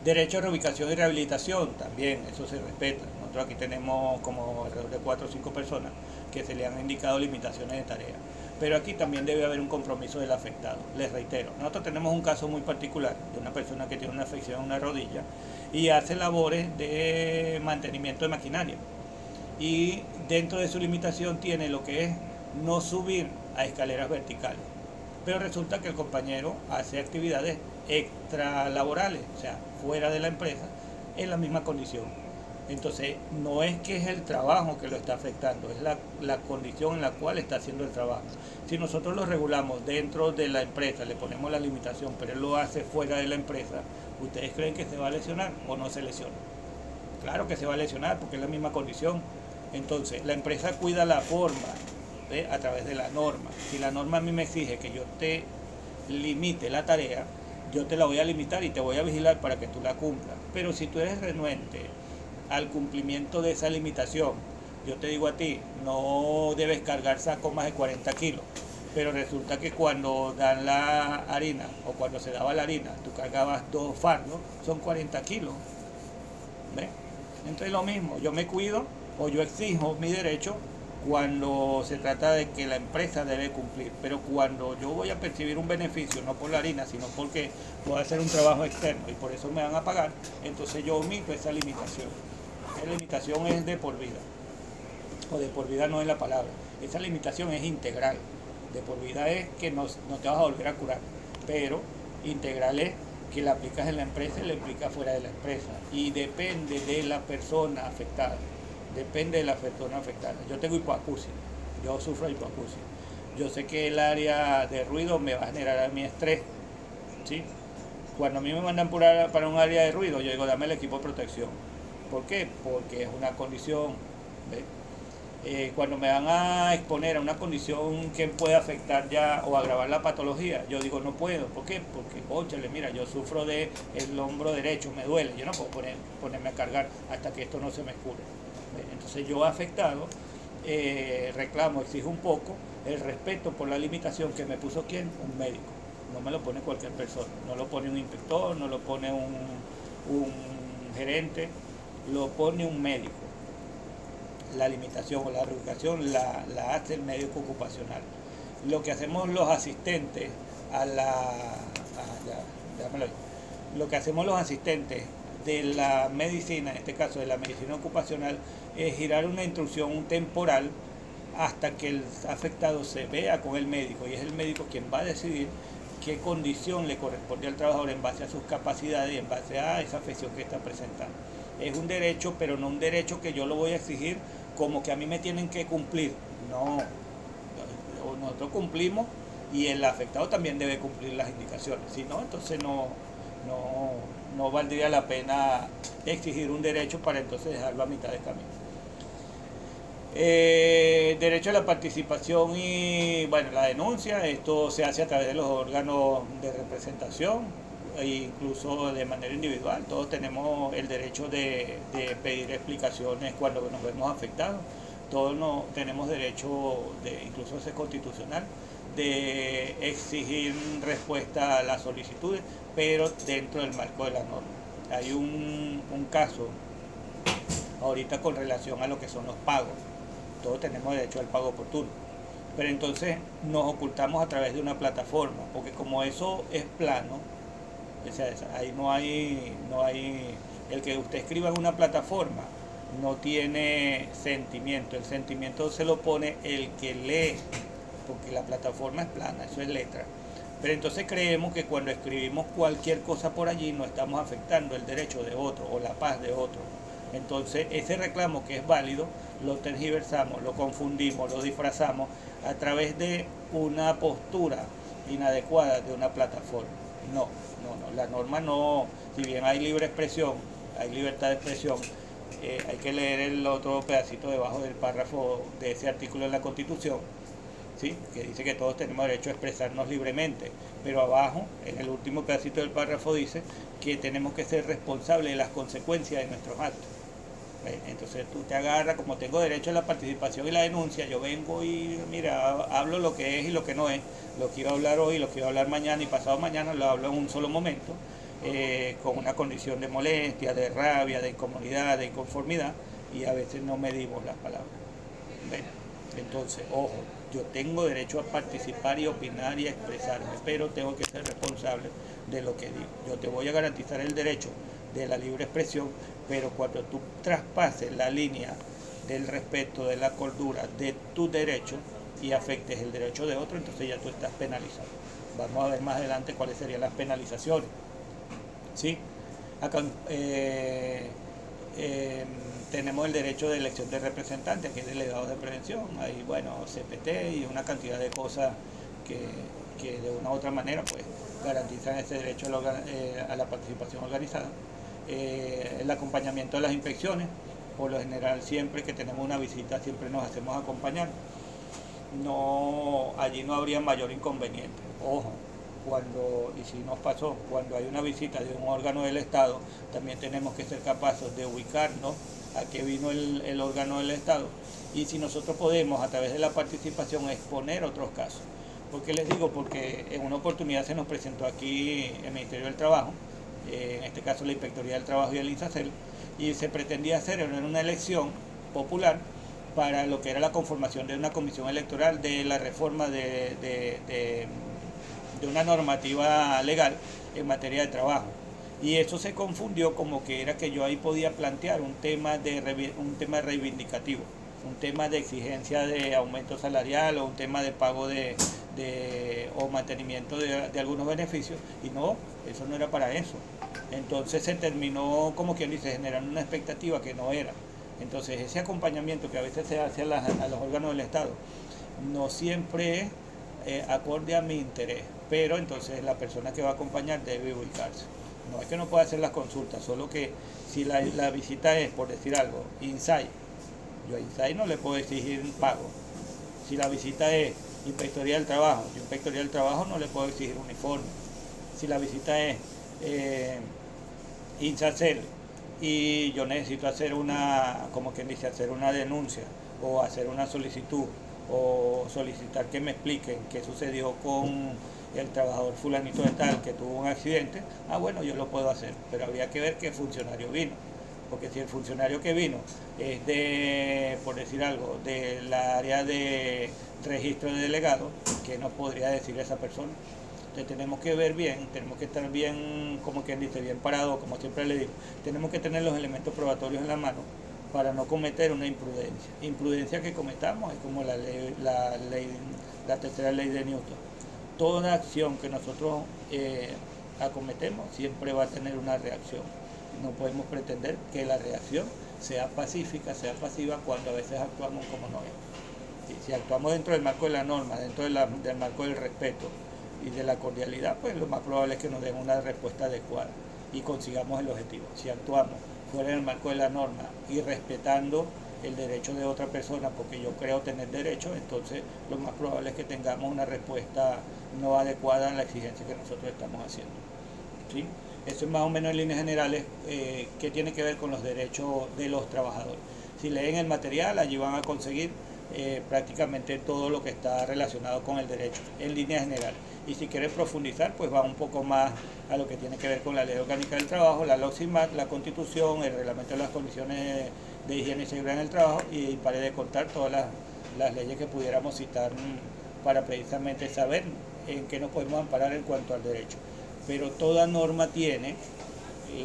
Derecho a reubicación y rehabilitación, también eso se respeta. Nosotros aquí tenemos como alrededor de 4 o 5 personas que se le han indicado limitaciones de tarea. Pero aquí también debe haber un compromiso del afectado. Les reitero, nosotros tenemos un caso muy particular de una persona que tiene una afección en una rodilla y hace labores de mantenimiento de maquinaria. Y dentro de su limitación tiene lo que es no subir a escaleras verticales. Pero resulta que el compañero hace actividades extralaborales, o sea, fuera de la empresa, en la misma condición. Entonces, no es que es el trabajo que lo está afectando, es la condición en la cual está haciendo el trabajo. Si nosotros lo regulamos dentro de la empresa, le ponemos la limitación, pero él lo hace fuera de la empresa, ¿ustedes creen que se va a lesionar o no se lesiona? Claro que se va a lesionar porque es la misma condición. Entonces, la empresa cuida la forma a través de la norma. Si la norma a mí me exige que yo te limite la tarea, yo te la voy a limitar y te voy a vigilar para que tú la cumplas. Pero si tú eres renuente al cumplimiento de esa limitación, yo te digo a ti, no debes cargar sacos más de 40 kilos, pero resulta que cuando dan la harina o cuando se daba la harina, tú cargabas 2 fardos, son 40 kilos. ¿Ves? Entonces lo mismo, yo me cuido o yo exijo mi derecho cuando se trata de que la empresa debe cumplir, pero cuando yo voy a percibir un beneficio, no por la harina, sino porque voy a hacer un trabajo externo y por eso me van a pagar, entonces yo omito esa limitación. Esa limitación es de por vida, o de por vida no es la palabra, esa limitación es integral. De por vida es que no te vas a volver a curar, pero integral es que la aplicas en la empresa y la aplicas fuera de la empresa, y depende de la persona afectada. Depende de la persona afectada. Yo tengo hipoacusia, yo sufro de hipoacusia. Yo sé que el área de ruido me va a generar a mí estrés, ¿sí? Cuando a mí me mandan para un área de ruido, yo digo, dame el equipo de protección. ¿Por qué? Porque es una condición. Cuando me van a exponer a una condición que puede afectar ya o agravar la patología, yo digo, no puedo. ¿Por qué? Porque, óchale, mira, yo sufro del hombro derecho, me duele. Yo no puedo ponerme a cargar hasta que esto no se me cure. Entonces yo afectado reclamo, exijo un poco el respeto por la limitación que me puso ¿quién? Un médico. No me lo pone cualquier persona, no lo pone un inspector, no lo pone un gerente, lo pone un médico. La limitación o la reubicación la hace el médico ocupacional. Lo que hacemos los asistentes lo que hacemos los asistentes de la medicina, en este caso de la medicina ocupacional, es girar una instrucción, un temporal, hasta que el afectado se vea con el médico, y es el médico quien va a decidir qué condición le corresponde al trabajador en base a sus capacidades y en base a esa afección que está presentando. es un derecho, pero no un derecho que yo lo voy a exigir como que a mí me tienen que cumplir. No, nosotros cumplimos y el afectado también debe cumplir las indicaciones. Si no, entonces no, no valdría la pena exigir un derecho para entonces dejarlo a mitad de camino. Derecho a la participación y bueno, la denuncia, esto se hace a través de los órganos de representación e incluso de manera individual. Todos tenemos el derecho de pedir explicaciones cuando nos vemos afectados. Todos tenemos derecho, incluso es constitucional, de exigir respuesta a las solicitudes, pero dentro del marco de las normas. Hay un caso ahorita con relación a lo que son los pagos. Todos tenemos derecho al pago oportuno, pero entonces nos ocultamos a través de una plataforma, porque como eso es plano, o sea, ahí no hay, el que usted escriba en una plataforma no tiene sentimiento, el sentimiento se lo pone el que lee, porque la plataforma es plana, eso es letra. Pero entonces creemos que cuando escribimos cualquier cosa por allí no estamos afectando el derecho de otro o la paz de otro. Entonces ese reclamo que es válido lo tergiversamos, lo confundimos, lo disfrazamos a través de una postura inadecuada de una plataforma. No, la norma no, si bien hay libre expresión, hay libertad de expresión, hay que leer el otro pedacito debajo del párrafo de ese artículo de la Constitución, ¿sí? Que dice que todos tenemos derecho a expresarnos libremente, pero abajo, en el último pedacito del párrafo dice que tenemos que ser responsables de las consecuencias de nuestros actos. Entonces tú te agarras, como tengo derecho a la participación y la denuncia, yo vengo y mira, hablo lo que es y lo que no es, lo quiero hablar hoy, lo quiero hablar mañana y pasado mañana, lo hablo en un solo momento, con una condición de molestia, de rabia, de incomodidad, de inconformidad, y a veces no medimos las palabras. ¿Ven? Entonces, ojo, yo tengo derecho a participar y opinar y a expresarme, pero tengo que ser responsable de lo que digo. Yo te voy a garantizar el derecho de la libre expresión, pero cuando tú traspases la línea del respeto, de la cordura, de tu derecho y afectes el derecho de otro, entonces ya tú estás penalizado. Vamos a ver más adelante cuáles serían las penalizaciones. ¿Sí? Acá tenemos el derecho de elección de representantes, que es delegados de prevención, hay bueno, CPT y una cantidad de cosas que de una u otra manera pues garantizan ese derecho a la participación organizada. El acompañamiento de las inspecciones, por lo general siempre que tenemos una visita siempre nos hacemos acompañar. No, allí no habría mayor inconveniente. Ojo, y si nos pasó, cuando hay una visita de un órgano del Estado, también tenemos que ser capaces de ubicarnos a qué vino el órgano del Estado, y si nosotros podemos a través de la participación exponer otros casos. ¿Por qué les digo? Porque en una oportunidad se nos presentó aquí el Ministerio del Trabajo, en este caso la Inspectoría del Trabajo y el INSACEL, y se pretendía hacer una elección popular para lo que era la conformación de una comisión electoral de la reforma de una normativa legal en materia de trabajo. Y eso se confundió como que era que yo ahí podía plantear un tema reivindicativo, un tema de exigencia de aumento salarial o un tema de pago o mantenimiento de algunos beneficios, y no, eso no era para eso. Entonces se terminó, como quien dice, generando una expectativa que no era. Entonces ese acompañamiento que a veces se hace a los órganos del Estado no siempre es acorde a mi interés, pero entonces la persona que va a acompañar debe ubicarse. No es que no pueda hacer las consultas, solo que si la visita es, por decir algo, INSAI, yo a INSAI no le puedo exigir un pago. Si la visita es Inspectoría del Trabajo, yo a Inspectoría del Trabajo no le puedo exigir uniforme. Si la visita es INSACEL y yo necesito hacer como quien dice, hacer una denuncia o hacer una solicitud o solicitar que me expliquen qué sucedió con el trabajador fulanito de tal que tuvo un accidente, bueno, yo lo puedo hacer, pero habría que ver qué funcionario vino, porque si el funcionario que vino es por decir algo, del área de registro de delegados, ¿qué nos podría decir esa persona? Entonces tenemos que ver bien, tenemos que estar bien, como quien dice, bien parado, como siempre le digo, tenemos que tener los elementos probatorios en la mano para no cometer una imprudencia. Imprudencia que cometamos es como la tercera ley de Newton. Toda acción que nosotros acometemos siempre va a tener una reacción. No podemos pretender que la reacción sea pacífica, sea pasiva, cuando a veces actuamos como no es. Si actuamos dentro del marco de la norma, dentro del marco del respeto y de la cordialidad, pues lo más probable es que nos den una respuesta adecuada y consigamos el objetivo. Si actuamos fuera del marco de la norma y respetando el derecho de otra persona, porque yo creo tener derecho, entonces lo más probable es que tengamos una respuesta no adecuada a la exigencia que nosotros estamos haciendo. ¿Sí? Eso es más o menos en líneas generales que tiene que ver con los derechos de los trabajadores. Si leen el material, allí van a conseguir prácticamente todo lo que está relacionado con el derecho en líneas generales. Y si quieren profundizar, pues va un poco más a lo que tiene que ver con la Ley Orgánica del Trabajo, la LOCIMAC, la Constitución, el Reglamento de las Condiciones de Higiene y Seguridad en el Trabajo, y paré de contar todas las leyes que pudiéramos citar para precisamente saber en qué nos podemos amparar en cuanto al derecho. Pero toda norma tiene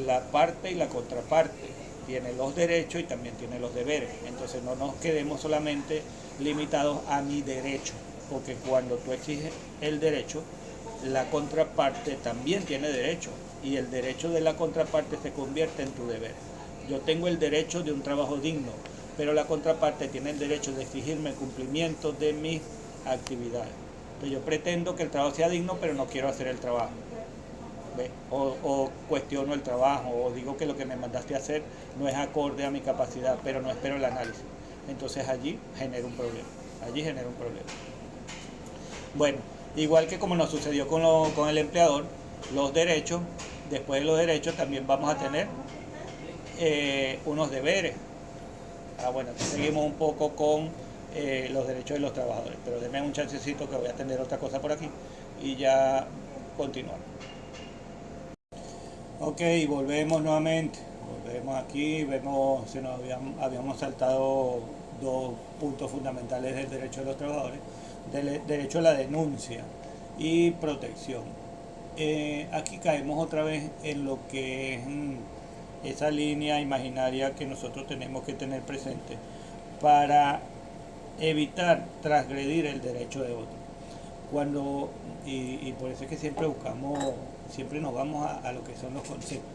la parte y la contraparte, tiene los derechos y también tiene los deberes. Entonces no nos quedemos solamente limitados a mi derecho, porque cuando tú exiges el derecho, la contraparte también tiene derecho, y el derecho de la contraparte se convierte en tu deber. Yo tengo el derecho de un trabajo digno, pero la contraparte tiene el derecho de exigirme el cumplimiento de mis actividades. Entonces yo pretendo que el trabajo sea digno, pero no quiero hacer el trabajo. O cuestiono el trabajo, o digo que lo que me mandaste a hacer no es acorde a mi capacidad, pero no espero el análisis. Entonces allí genera un problema. Bueno, igual que como nos sucedió con el empleador, los derechos, después de los derechos también vamos a tener unos deberes. Bueno, seguimos un poco con los derechos de los trabajadores, pero denme un chancecito que voy a atender otra cosa por aquí y ya continuamos. Ok, volvemos nuevamente. Volvemos aquí, vemos, habíamos saltado dos puntos fundamentales del derecho de los trabajadores, del derecho a la denuncia y protección. Aquí caemos otra vez en lo que es esa línea imaginaria que nosotros tenemos que tener presente para evitar transgredir el derecho de otro. Y por eso es que siempre nos vamos a lo que son los conceptos.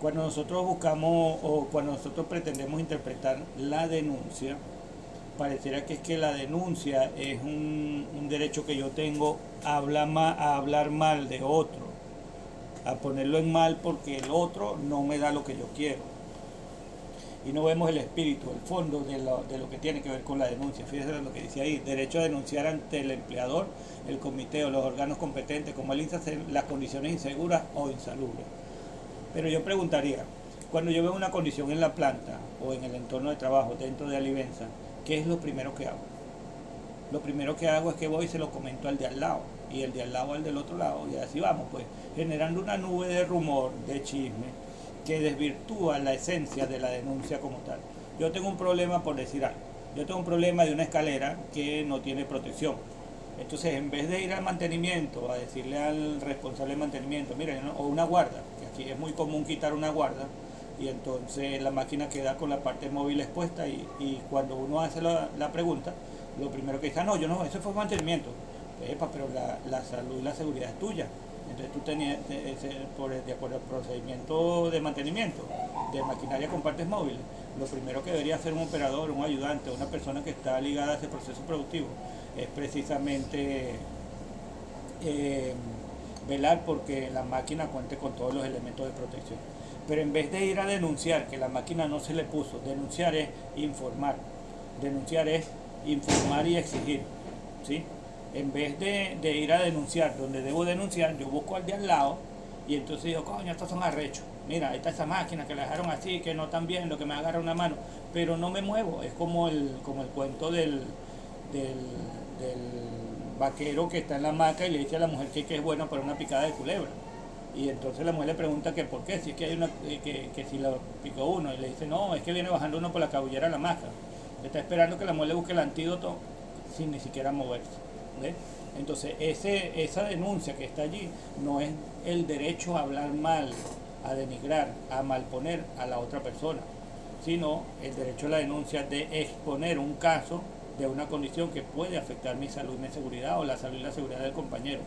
Cuando nosotros buscamos o cuando nosotros pretendemos interpretar la denuncia, pareciera que es que la denuncia es un derecho que yo tengo a hablar mal de otro, a ponerlo en mal porque el otro no me da lo que yo quiero. Y no vemos el espíritu, el fondo de lo que tiene que ver con la denuncia. Fíjense lo que dice ahí: derecho a denunciar ante el empleador, el comité o los órganos competentes como el INSAS las condiciones inseguras o insalubres. Pero yo preguntaría, cuando yo veo una condición en la planta o en el entorno de trabajo dentro de Alivenza, ¿qué es lo primero que hago? Lo primero que hago es que voy y se lo comento al de al lado, y el de al lado al del otro lado, y así vamos, pues, generando una nube de rumor, de chisme, que desvirtúa la esencia de la denuncia como tal. Yo tengo un problema, por decir algo, yo tengo un problema de una escalera que no tiene protección. Entonces, en vez de ir al mantenimiento, a decirle al responsable de mantenimiento, miren, ¿no? O una guarda, que aquí es muy común quitar una guarda, y entonces la máquina queda con la parte móvil expuesta, y cuando uno hace la pregunta, lo primero que dice: no, yo no, eso fue mantenimiento. Pero la salud y la seguridad es tuya. Entonces tú tenías, de acuerdo al procedimiento de mantenimiento de maquinaria con partes móviles, lo primero que debería hacer un operador, un ayudante, una persona que está ligada a ese proceso productivo es precisamente velar porque la máquina cuente con todos los elementos de protección. Pero en vez de ir a denunciar que la máquina no se le puso, denunciar es informar. Denunciar es informar y exigir, ¿sí? En vez de ir a denunciar donde debo denunciar, yo busco al de al lado y entonces digo: coño, estos son arrechos. Mira, ahí está esa máquina que la dejaron así, que no tan bien, lo que me agarra una mano, pero no me muevo. Es como el cuento del vaquero que está en la hamaca y le dice a la mujer que es bueno para una picada de culebra. Y entonces la mujer le pregunta que por qué, si es que hay una que si lo picó uno, y le dice: no, es que viene bajando uno por la cabullera de la hamaca. Está esperando que la mujer le busque el antídoto sin ni siquiera moverse. ¿Ves? Entonces esa denuncia que está allí no es el derecho a hablar mal, a denigrar, a malponer a la otra persona, sino el derecho a la denuncia de exponer un caso de una condición que puede afectar mi salud y mi seguridad, o la salud y la seguridad del compañero,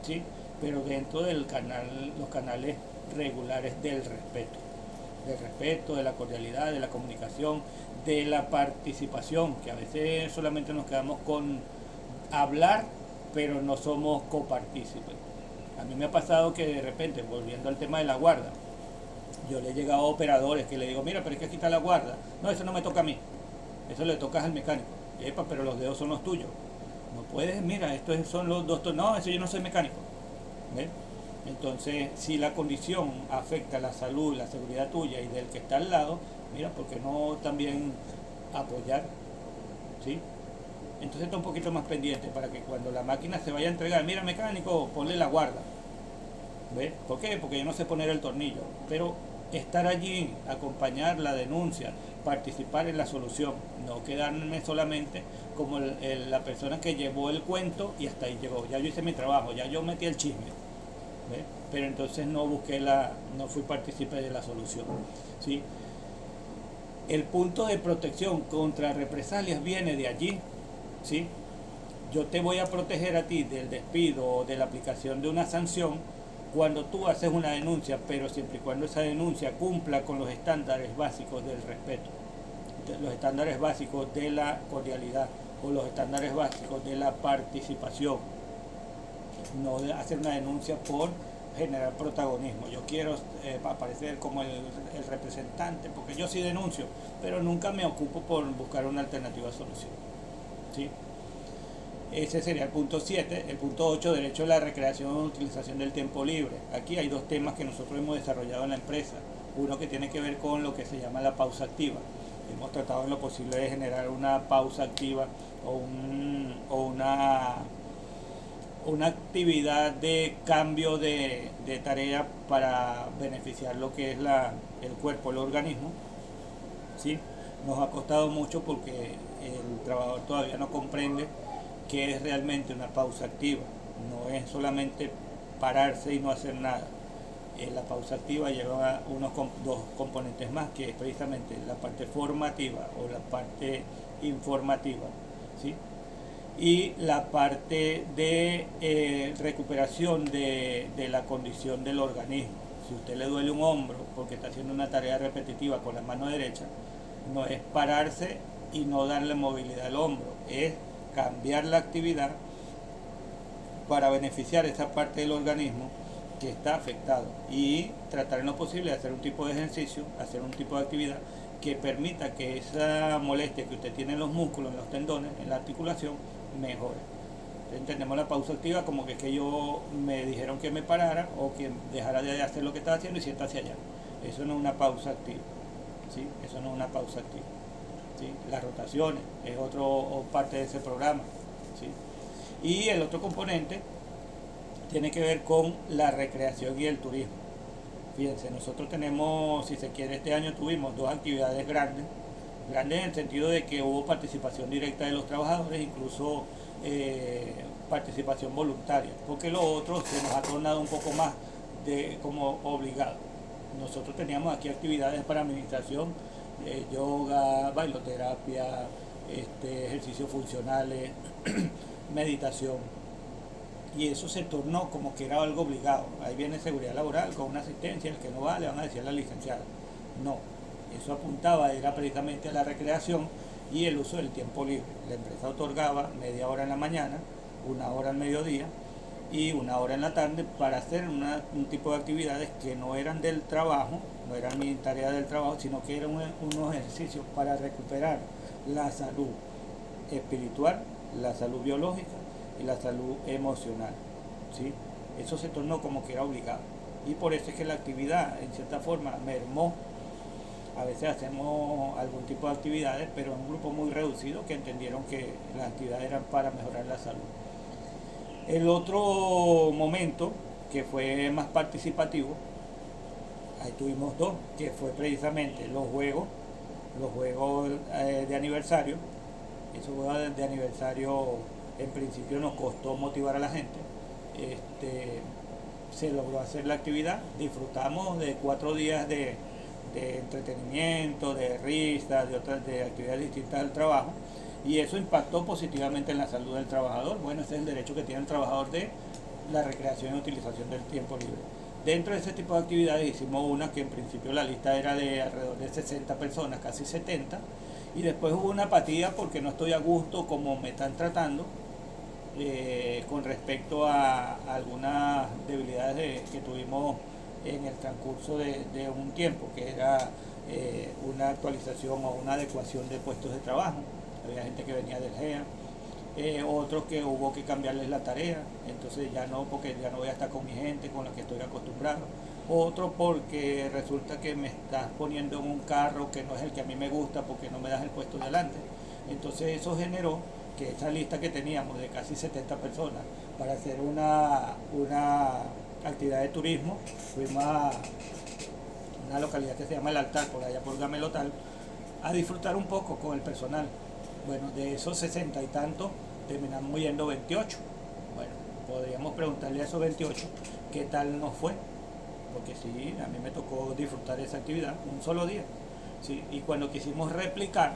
¿sí? Pero dentro del los canales regulares del respeto. del respeto, de la cordialidad, de la comunicación, de la participación, que a veces solamente nos quedamos con hablar, pero no somos copartícipes. A mí me ha pasado que de repente, volviendo al tema de la guarda, yo le he llegado a operadores que le digo, mira, pero es que aquí está la guarda. No, eso no me toca a mí, eso le tocas al mecánico. Epa, pero los dedos son los tuyos. No puedes, mira, estos son los dos, no, eso yo no soy mecánico. ¿Ves? Entonces, si la condición afecta la salud, la seguridad tuya y del que está al lado, mira, ¿por qué no también apoyar? ¿Sí? Entonces está un poquito más pendiente para que cuando la máquina se vaya a entregar, mira mecánico, ponle la guarda. ¿Ves? ¿Por qué? Porque yo no sé poner el tornillo. Pero estar allí, acompañar la denuncia, participar en la solución, no quedarme solamente como la persona que llevó el cuento y hasta ahí llegó. Ya yo hice mi trabajo, ya yo metí el chisme. ¿Ves? Pero entonces no fui partícipe de la solución. ¿Sí? El punto de protección contra represalias viene de allí. ¿Sí? Yo te voy a proteger a ti del despido o de la aplicación de una sanción cuando tú haces una denuncia, pero siempre y cuando esa denuncia cumpla con los estándares básicos del respeto, los estándares básicos de la cordialidad o los estándares básicos de la participación. No de hacer una denuncia por generar protagonismo. Yo quiero aparecer como el representante, porque yo sí denuncio, pero nunca me ocupo por buscar una alternativa solución. ¿Sí? Ese sería el punto 7. El punto 8, derecho a la recreación y utilización del tiempo libre. Aquí hay dos temas que nosotros hemos desarrollado en la empresa. Uno que tiene que ver con lo que se llama la pausa activa. Hemos tratado en lo posible de generar una pausa activa o una actividad de cambio de tarea para beneficiar lo que es el cuerpo, el organismo. ¿Sí? Nos ha costado mucho porque el trabajador todavía no comprende qué es realmente una pausa activa. No es solamente pararse y no hacer nada. La pausa activa lleva dos componentes más, que es precisamente la parte formativa o la parte informativa, ¿sí? Y la parte de recuperación de la condición del organismo. Si usted le duele un hombro porque está haciendo una tarea repetitiva con la mano derecha, no es pararse y no darle movilidad al hombro, es cambiar la actividad para beneficiar esa parte del organismo que está afectado y tratar en lo posible de hacer un tipo de ejercicio, hacer un tipo de actividad que permita que esa molestia que usted tiene en los músculos, en los tendones, en la articulación, mejore. Entendemos la pausa activa como que me dijeron que me parara o que dejara de hacer lo que estaba haciendo y sienta hacia allá. Eso no es una pausa activa. ¿Sí? Eso no es una pausa activa. ¿Sí? Las rotaciones es o parte de ese programa. ¿Sí? Y el otro componente tiene que ver con la recreación y el turismo. Fíjense, nosotros tenemos, si se quiere, este año tuvimos dos actividades grandes en el sentido de que hubo participación directa de los trabajadores, incluso participación voluntaria, porque lo otro se nos ha tornado un poco más como obligado. Nosotros teníamos aquí actividades para administración, yoga, bailoterapia, ejercicios funcionales, meditación, y eso se tornó como que era algo obligado. Ahí viene seguridad laboral con una asistencia, el que no va le van a decir a la licenciada. No, eso apuntaba era precisamente a la recreación y el uso del tiempo libre. La empresa otorgaba media hora en la mañana, una hora al mediodía y una hora en la tarde para hacer un tipo de actividades que no eran del trabajo, no eran mi tarea del trabajo, sino que eran unos ejercicios para recuperar la salud espiritual, la salud biológica y la salud emocional. ¿Sí? Eso se tornó como que era obligado y por eso es que la actividad en cierta forma mermó. A veces hacemos algún tipo de actividades, pero en un grupo muy reducido que entendieron que las actividades eran para mejorar la salud. El otro momento que fue más participativo, ahí tuvimos dos, que fue precisamente los juegos de aniversario. Esos juegos de aniversario en principio nos costó motivar a la gente. Se logró hacer la actividad, disfrutamos de 4 días de entretenimiento, de risas, de actividades distintas del trabajo, y eso impactó positivamente en la salud del trabajador. Bueno, ese es el derecho que tiene el trabajador de la recreación y utilización del tiempo libre. dentro de ese tipo de actividades hicimos una que en principio la lista era de alrededor de 60 personas, casi 70, y después hubo una apatía porque no estoy a gusto como me están tratando, con respecto a algunas debilidades que tuvimos en el transcurso de un tiempo, que era una actualización o una adecuación de puestos de trabajo. Había gente que venía del GEA, otros que hubo que cambiarles la tarea, entonces ya no, porque ya no voy a estar con mi gente con la que estoy acostumbrado. Otro porque resulta que me estás poniendo en un carro que no es el que a mí me gusta porque no me das el puesto delante. Entonces eso generó que esa lista que teníamos de casi 70 personas para hacer una actividad de turismo, fuimos a una localidad que se llama El Altar, por allá por Gamelotal, a disfrutar un poco con el personal. Bueno, de esos 60 y tantos terminamos yendo 28. Bueno, podríamos preguntarle a esos 28 qué tal nos fue, porque sí, a mí me tocó disfrutar esa actividad un solo día, ¿sí? Y cuando quisimos replicar,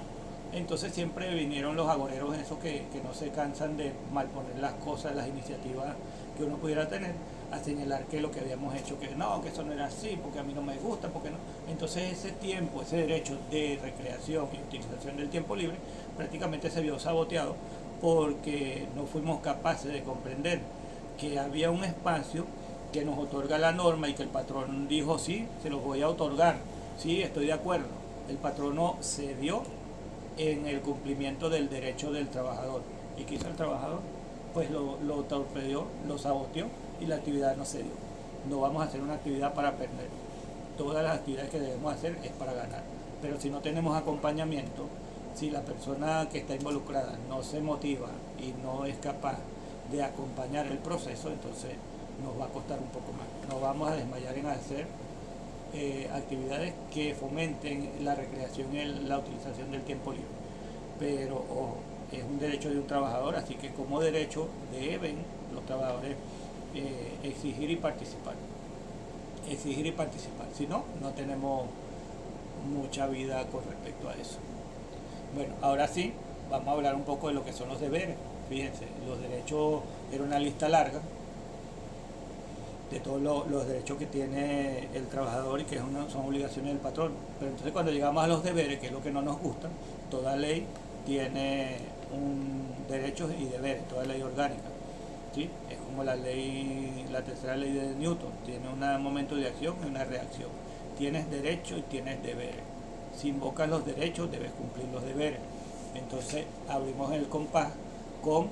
entonces siempre vinieron los agoreros esos que no se cansan de malponer las cosas, las iniciativas que uno pudiera tener, a señalar que lo que habíamos hecho, que no, que eso no era así, porque a mí no me gusta, porque no. Entonces ese tiempo, ese derecho de recreación y utilización del tiempo libre prácticamente se vio saboteado porque no fuimos capaces de comprender que había un espacio que nos otorga la norma y que el patrón dijo, sí, se los voy a otorgar, sí, estoy de acuerdo. El patrono cedió en el cumplimiento del derecho del trabajador. ¿Y qué hizo el trabajador? Pues lo torpedeó, lo saboteó y la actividad no se dio. No vamos a hacer una actividad para perder. Todas las actividades que debemos hacer es para ganar. Pero si no tenemos acompañamiento, si la persona que está involucrada no se motiva y no es capaz de acompañar el proceso, entonces nos va a costar un poco más. Nos vamos a desmayar en hacer actividades que fomenten la recreación y la utilización del tiempo libre. Pero ojo, es un derecho de un trabajador, así que como derecho deben los trabajadores exigir y participar. Exigir y participar. Si no, no tenemos mucha vida con respecto a eso. Bueno, ahora sí, vamos a hablar un poco de lo que son los deberes. Fíjense, los derechos era una lista larga de todos los derechos que tiene el trabajador y que son obligaciones del patrón. Pero entonces cuando llegamos a los deberes, que es lo que no nos gusta, toda ley tiene derechos y deberes, toda ley orgánica. ¿Sí? Es como la tercera ley de Newton, tiene un momento de acción y una reacción. Tienes derechos y tienes deberes. Si invocas los derechos, debes cumplir los deberes. Entonces abrimos el compás con,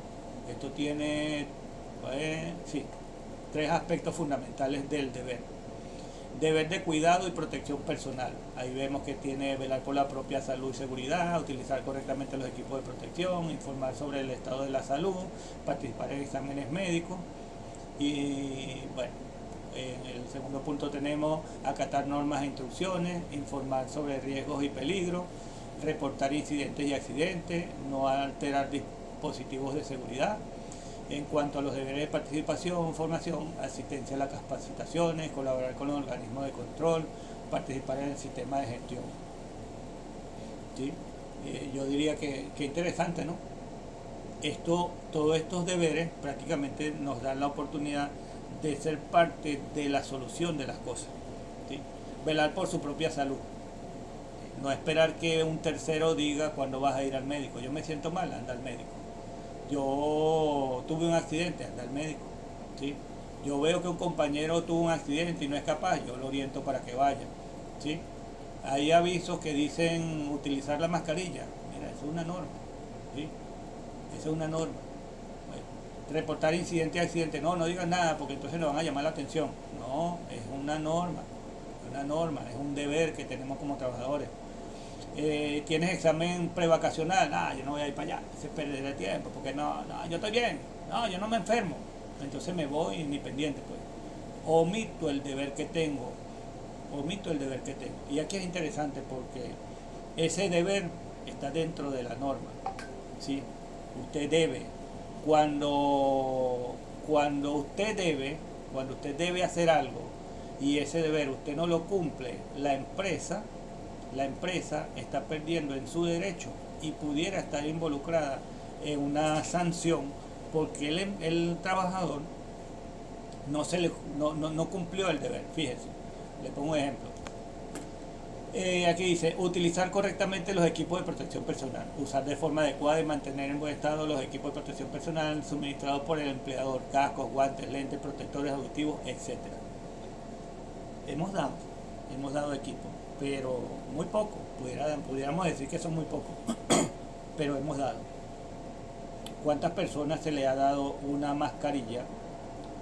esto tiene, sí, 3 aspectos fundamentales del deber. Deber de cuidado y protección personal. Ahí vemos que tiene velar por la propia salud y seguridad, utilizar correctamente los equipos de protección, informar sobre el estado de la salud, participar en exámenes médicos. Y bueno, en el segundo punto tenemos acatar normas e instrucciones, informar sobre riesgos y peligros, reportar incidentes y accidentes, no alterar dispositivos de seguridad. En cuanto a los deberes de participación, formación, asistencia a las capacitaciones, colaborar con los organismos de control, participar en el sistema de gestión. ¿Sí? Yo diría que interesante, ¿no? Todos estos deberes prácticamente nos dan la oportunidad de ser parte de la solución de las cosas. ¿Sí? Velar por su propia salud. No esperar que un tercero diga cuándo vas a ir al médico. Yo me siento mal, anda al médico. Yo tuve un accidente, anda al médico. ¿Sí? Yo veo que un compañero tuvo un accidente y no es capaz, yo lo oriento para que vaya. ¿Sí? Hay avisos que dicen utilizar la mascarilla. Mira, eso es una norma. ¿Sí? Esa es una norma. Bueno, reportar incidente y accidente. No digan nada porque entonces nos van a llamar la atención. No, es una norma. Es un deber que tenemos como trabajadores. Tienes examen prevacacional, yo no voy a ir para allá, se perderá tiempo, porque yo estoy bien, yo no me enfermo, entonces me voy ni pendiente, pues. Omito el deber que tengo, y aquí es interesante porque ese deber está dentro de la norma, ¿sí? Usted debe, cuando usted debe hacer algo y ese deber usted no lo cumple, la empresa está perdiendo en su derecho y pudiera estar involucrada en una sanción porque el trabajador no cumplió el deber. Fíjese, le pongo un ejemplo. Aquí dice, utilizar correctamente los equipos de protección personal, usar de forma adecuada y mantener en buen estado los equipos de protección personal suministrados por el empleador, cascos, guantes, lentes, protectores auditivos, etcétera. Hemos dado equipo, pero muy poco, pudiéramos decir que son muy pocos, pero hemos dado. ¿Cuántas personas se le ha dado una mascarilla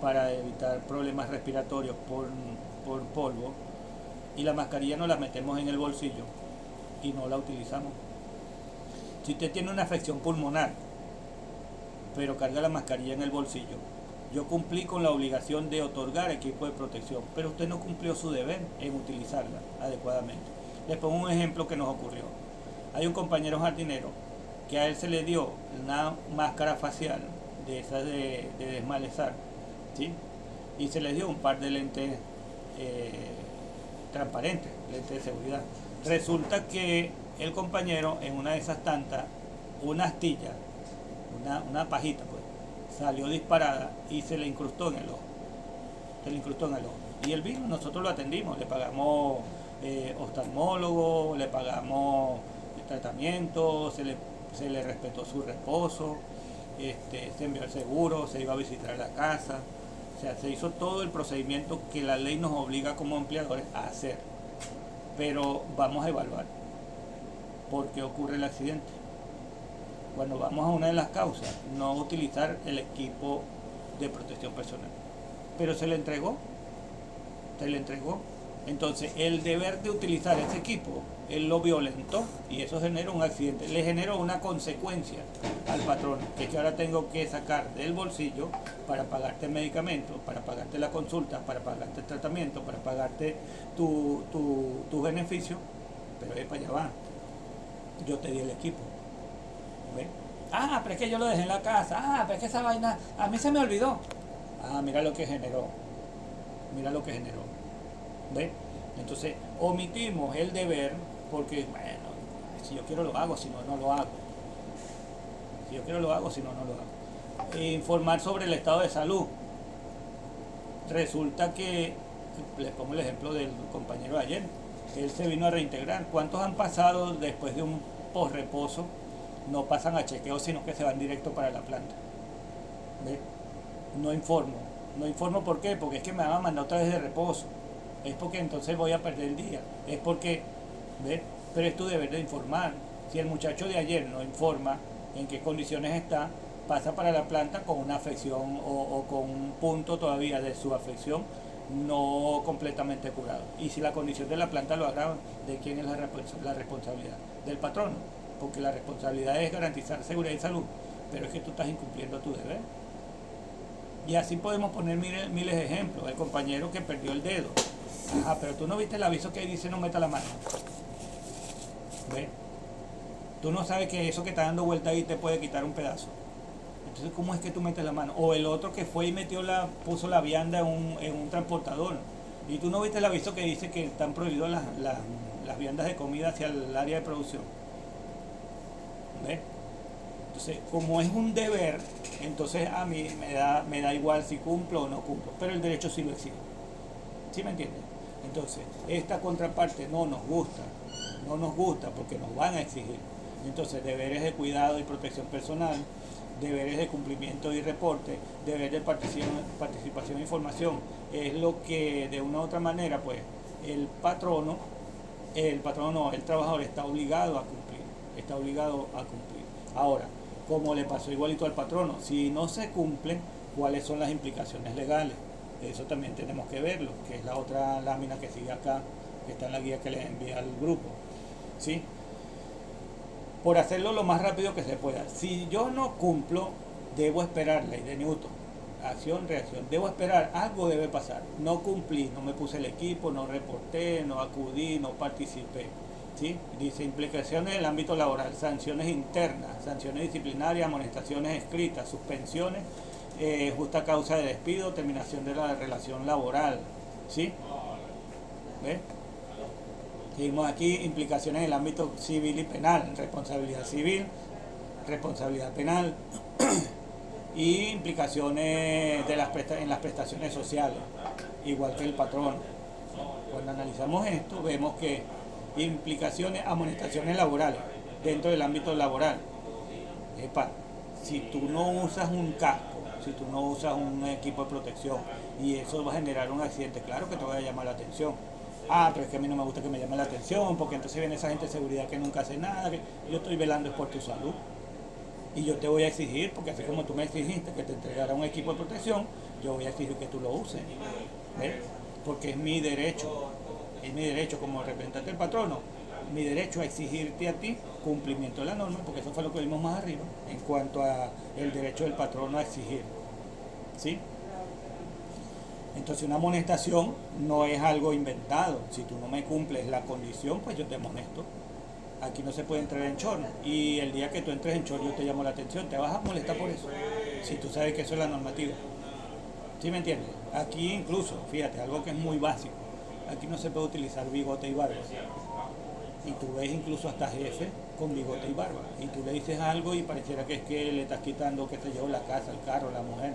para evitar problemas respiratorios por polvo? Y la mascarilla nos la metemos en el bolsillo y no la utilizamos. Si usted tiene una afección pulmonar, pero carga la mascarilla en el bolsillo, yo cumplí con la obligación de otorgar equipo de protección, pero usted no cumplió su deber en utilizarla adecuadamente. Les pongo un ejemplo que nos ocurrió. Hay un compañero jardinero que a él se le dio una máscara facial de esas de desmalezar, ¿sí? Y se le dio un par de lentes transparentes, lentes de seguridad. Resulta que el compañero en una de esas tantas, una astilla, una pajita pues, salió disparada y se le incrustó en el ojo. Y él vino, nosotros lo atendimos, le pagamos oftalmólogo, le pagamos tratamiento, se le respetó su reposo, se envió el seguro, se iba a visitar la casa. O sea, se hizo todo el procedimiento que la ley nos obliga como empleadores a hacer. Pero vamos a evaluar por qué ocurre el accidente. Cuando vamos a una de las causas, no utilizar el equipo de protección personal. Pero se le entregó. Entonces, el deber de utilizar ese equipo, él lo violentó y eso generó un accidente. Le generó una consecuencia al patrón, que es que ahora tengo que sacar del bolsillo para pagarte el medicamento, para pagarte la consulta, para pagarte el tratamiento, para pagarte tu beneficio. Pero para allá va. Yo te di el equipo. ¿Ves? Ah, pero es que yo lo dejé en la casa. Ah, pero es que esa vaina a mí se me olvidó. Ah, mira lo que generó. ¿Ves? Entonces omitimos el deber porque, bueno, si yo quiero lo hago, si no, no lo hago. Informar sobre el estado de salud. Resulta que, les pongo el ejemplo del compañero de ayer, él se vino a reintegrar. ¿Cuántos han pasado después de un posreposo? No pasan a chequeo, sino que se van directo para la planta. ¿Ves? No informo ¿por qué? Porque es que me van a mandar otra vez de reposo. Es porque entonces voy a perder el día. Es porque, ¿ves? Pero es tu deber de informar. Si el muchacho de ayer no informa en qué condiciones está, pasa para la planta con una afección o con un punto todavía de su afección no completamente curado. Y si la condición de la planta lo agrava, ¿de quién es la responsabilidad? Del patrono, porque la responsabilidad es garantizar seguridad y salud, pero es que tú estás incumpliendo tu deber. Y así podemos poner miles de ejemplos. El compañero que perdió el dedo. Ajá, pero tú no viste el aviso que dice no meta la mano. ¿Ves? Tú no sabes que eso que está dando vuelta ahí te puede quitar un pedazo. Entonces, ¿cómo es que tú metes la mano? O el otro que fue y puso la vianda en un transportador. Y tú no viste el aviso que dice que están prohibidas las viandas de comida hacia el área de producción. ¿Ves? Entonces, como es un deber, entonces a mí me da igual si cumplo o no cumplo. Pero el derecho sí lo exige. ¿Sí me entiendes? Entonces, esta contraparte no nos gusta porque nos van a exigir. Entonces, deberes de cuidado y protección personal, deberes de cumplimiento y reporte, deberes de participación e información, es lo que de una u otra manera, pues, el trabajador está obligado a cumplir. Ahora, como le pasó igualito al patrono, si no se cumplen, ¿cuáles son las implicaciones legales? Eso también tenemos que verlo, que es la otra lámina que sigue acá, que está en la guía que les envía al grupo, ¿sí? Por hacerlo lo más rápido que se pueda. Si yo no cumplo, debo esperar, ley de Newton, acción, reacción, debo esperar, algo debe pasar. No cumplí, no me puse el equipo, no reporté, no acudí, no participé, ¿sí? Dice implicaciones en el ámbito laboral, sanciones internas, sanciones disciplinarias, amonestaciones escritas, suspensiones, justa causa de despido, terminación de la relación laboral, ¿sí? ¿Ves? Seguimos aquí, implicaciones en el ámbito civil y penal, responsabilidad civil, responsabilidad penal y implicaciones en las prestaciones sociales, igual que el patrón. Cuando analizamos esto, vemos que implicaciones, amonestaciones laborales dentro del ámbito laboral. Epa, si tú no usas un casco, si tú no usas un equipo de protección y eso va a generar un accidente, claro que te va a llamar la atención. Ah, pero es que a mí no me gusta que me llame la atención, porque entonces viene esa gente de seguridad que nunca hace nada, que yo estoy velando es por tu salud. Y yo te voy a exigir, porque así como tú me exigiste que te entregara un equipo de protección, yo voy a exigir que tú lo uses. ¿Ves? Porque es mi derecho como representante del patrono, mi derecho a exigirte a ti cumplimiento de la norma, porque eso fue lo que vimos más arriba, en cuanto a el derecho del patrono a exigir. ¿Sí? Entonces una amonestación no es algo inventado. Si tú no me cumples la condición, pues yo te amonesto. Aquí no se puede entrar en chorro. Y el día que tú entres en chorro yo te llamo la atención. Te vas a molestar por eso. Si tú sabes que eso es la normativa. ¿Sí me entiendes? Aquí incluso, fíjate, algo que es muy básico. Aquí no se puede utilizar bigote y barba. Y tú ves incluso hasta jefe con bigote y barba. Y tú le dices algo y pareciera que es que le estás quitando, que se llevó la casa, el carro, la mujer.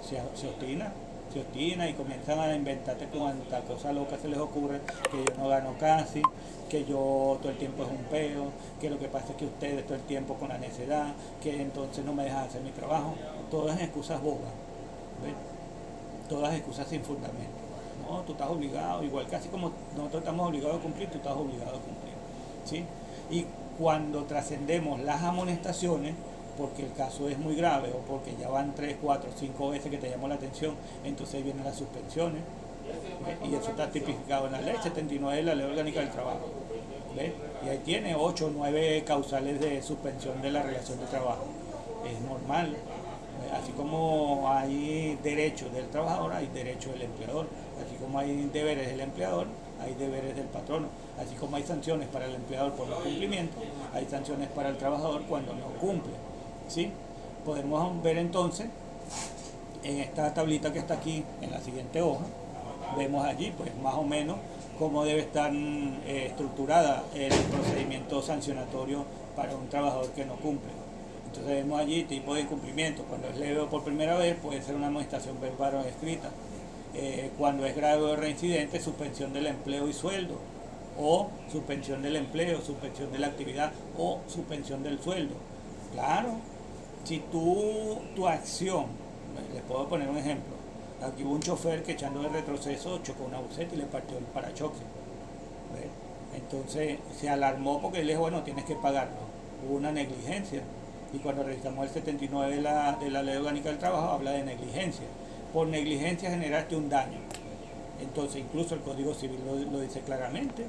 Se obstina y comienzan a inventarte cuanta cosa loca se les ocurre, que yo no gano casi, que yo todo el tiempo es un peo, que lo que pasa es que ustedes todo el tiempo con la necedad, que entonces no me dejan hacer mi trabajo. Todas excusas bobas, ¿ves? Todas excusas sin fundamento. No, tú estás obligado, igual casi como nosotros estamos obligados a cumplir, tú estás obligado a cumplir. ¿Sí? Y cuando trascendemos las amonestaciones, porque el caso es muy grave o porque ya van 3, 4, 5 veces que te llamó la atención, entonces vienen las suspensiones. ¿Ves? Y eso está tipificado en la ley 79 de la Ley Orgánica del Trabajo. ¿Ves? Y ahí tiene 8 o 9 causales de suspensión de la relación de trabajo. Es normal. Así como hay derechos del trabajador, hay derechos del empleador. Así como hay deberes del empleador, hay deberes del patrono. Así como hay sanciones para el empleador por no cumplimiento, hay sanciones para el trabajador cuando no cumple. ¿Sí? Podemos ver entonces en esta tablita que está aquí en la siguiente hoja, vemos allí pues más o menos cómo debe estar estructurada el procedimiento sancionatorio para un trabajador que no cumple. Entonces vemos allí tipo de incumplimiento. Cuando es leve o por primera vez puede ser una amonestación verbal o escrita. Cuando es grave o reincidente, suspensión del empleo y sueldo, o suspensión del empleo, suspensión de la actividad o suspensión del sueldo. Claro, si tu acción, les puedo poner un ejemplo, aquí hubo un chofer que echando de retroceso chocó una buseta y le partió el parachoques. ¿Ves? Entonces se alarmó porque le dijo, bueno, tienes que pagarlo. Hubo una negligencia. Y cuando revisamos el 79 de la Ley Orgánica del Trabajo, habla de negligencia. Por negligencia generaste un daño. Entonces incluso el Código Civil lo dice claramente,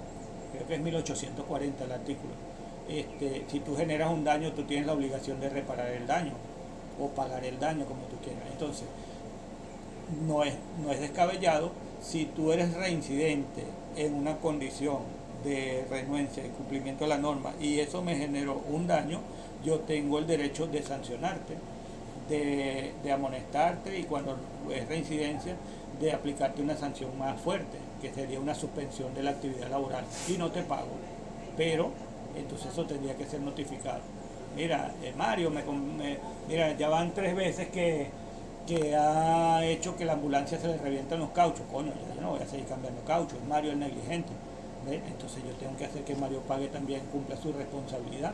creo que es 1840 el artículo. Si tú generas un daño, tú tienes la obligación de reparar el daño o pagar el daño como tú quieras. Entonces, no es descabellado si tú eres reincidente en una condición de renuencia y cumplimiento de la norma y eso me generó un daño, yo tengo el derecho de sancionarte, de amonestarte y cuando es reincidencia, de aplicarte una sanción más fuerte, que sería una suspensión de la actividad laboral y no te pago. Pero entonces eso tendría que ser notificado. Mira, Mario, mira, ya van 3 veces que ha hecho que la ambulancia se le revientan los cauchos. Coño, yo no voy a seguir cambiando cauchos. Mario es negligente. ¿Ves? Entonces yo tengo que hacer que Mario pague también, cumpla su responsabilidad.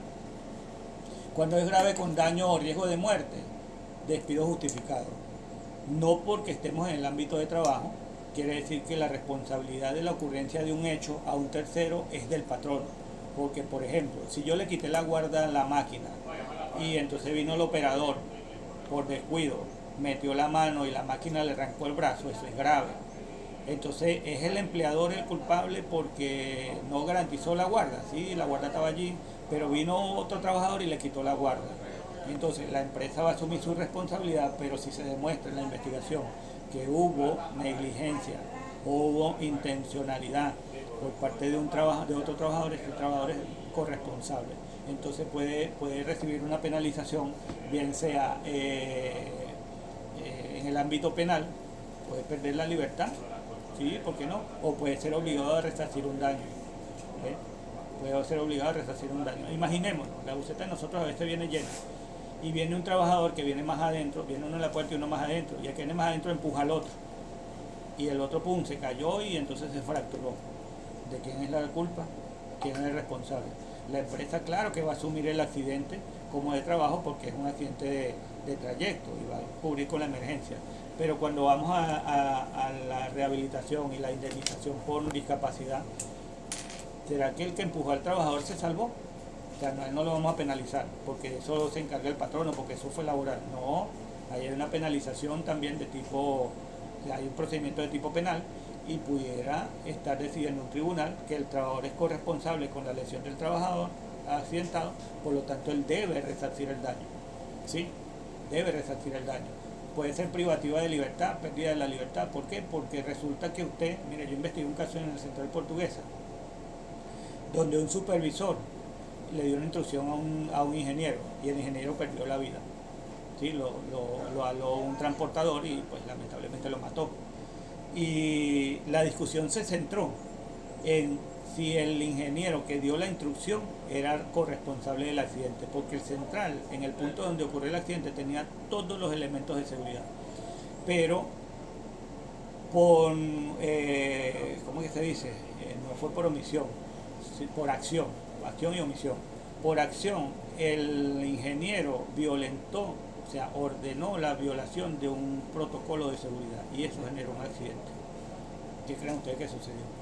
Cuando es grave con daño o riesgo de muerte, despido justificado. No porque estemos en el ámbito de trabajo, quiere decir que la responsabilidad de la ocurrencia de un hecho a un tercero es del patrono. Porque, por ejemplo, si yo le quité la guarda a la máquina y entonces vino el operador por descuido, metió la mano y la máquina le arrancó el brazo, eso es grave. Entonces es el empleador el culpable porque no garantizó la guarda, ¿sí? La guarda estaba allí, pero vino otro trabajador y le quitó la guarda. Entonces la empresa va a asumir su responsabilidad, pero si se demuestra en la investigación que hubo negligencia, hubo intencionalidad por parte de otro trabajador, el trabajador es corresponsable. Entonces puede recibir una penalización, bien sea en el ámbito penal, puede perder la libertad, ¿sí? ¿Por qué no? O puede ser obligado a resarcir un daño. ¿Ves? Puede ser obligado a resarcir un daño. Imaginémonos, la buceta de nosotros a veces viene llena. y viene un trabajador que viene más adentro, viene uno en la puerta y uno más adentro, y el que viene más adentro empuja al otro, y el otro pum, se cayó y entonces se fracturó. ¿De quién es la culpa? ¿Quién es el responsable? La empresa, claro que va a asumir el accidente como de trabajo porque es un accidente de trayecto y va a cubrir con la emergencia, pero cuando vamos a la rehabilitación y la indemnización por discapacidad, ¿será que el que empujó al trabajador se salvó? O sea, no lo vamos a penalizar porque eso se encarga el patrono, porque eso fue laboral. No, ahí hay una penalización también de tipo, o sea, hay un procedimiento de tipo penal y pudiera estar decidiendo un tribunal que el trabajador es corresponsable con la lesión del trabajador accidentado, por lo tanto él debe resarcir el daño. ¿Sí? Debe resarcir el daño. Puede ser privativa de libertad, pérdida de la libertad. ¿Por qué? Porque resulta que usted, mire, yo investigué un caso en el Central Portuguesa, donde un supervisor le dio una instrucción a un ingeniero y el ingeniero perdió la vida. ¿Sí? Lo aló un transportador y pues lamentablemente lo mató. Y la discusión se centró en si el ingeniero que dio la instrucción era corresponsable del accidente, porque el central, en el punto donde ocurrió el accidente, tenía todos los elementos de seguridad, pero ¿cómo que se dice? No fue por omisión, por acción y omisión. Por acción, el ingeniero violentó, o sea, ordenó la violación de un protocolo de seguridad y eso generó un accidente. ¿Qué creen ustedes que sucedió?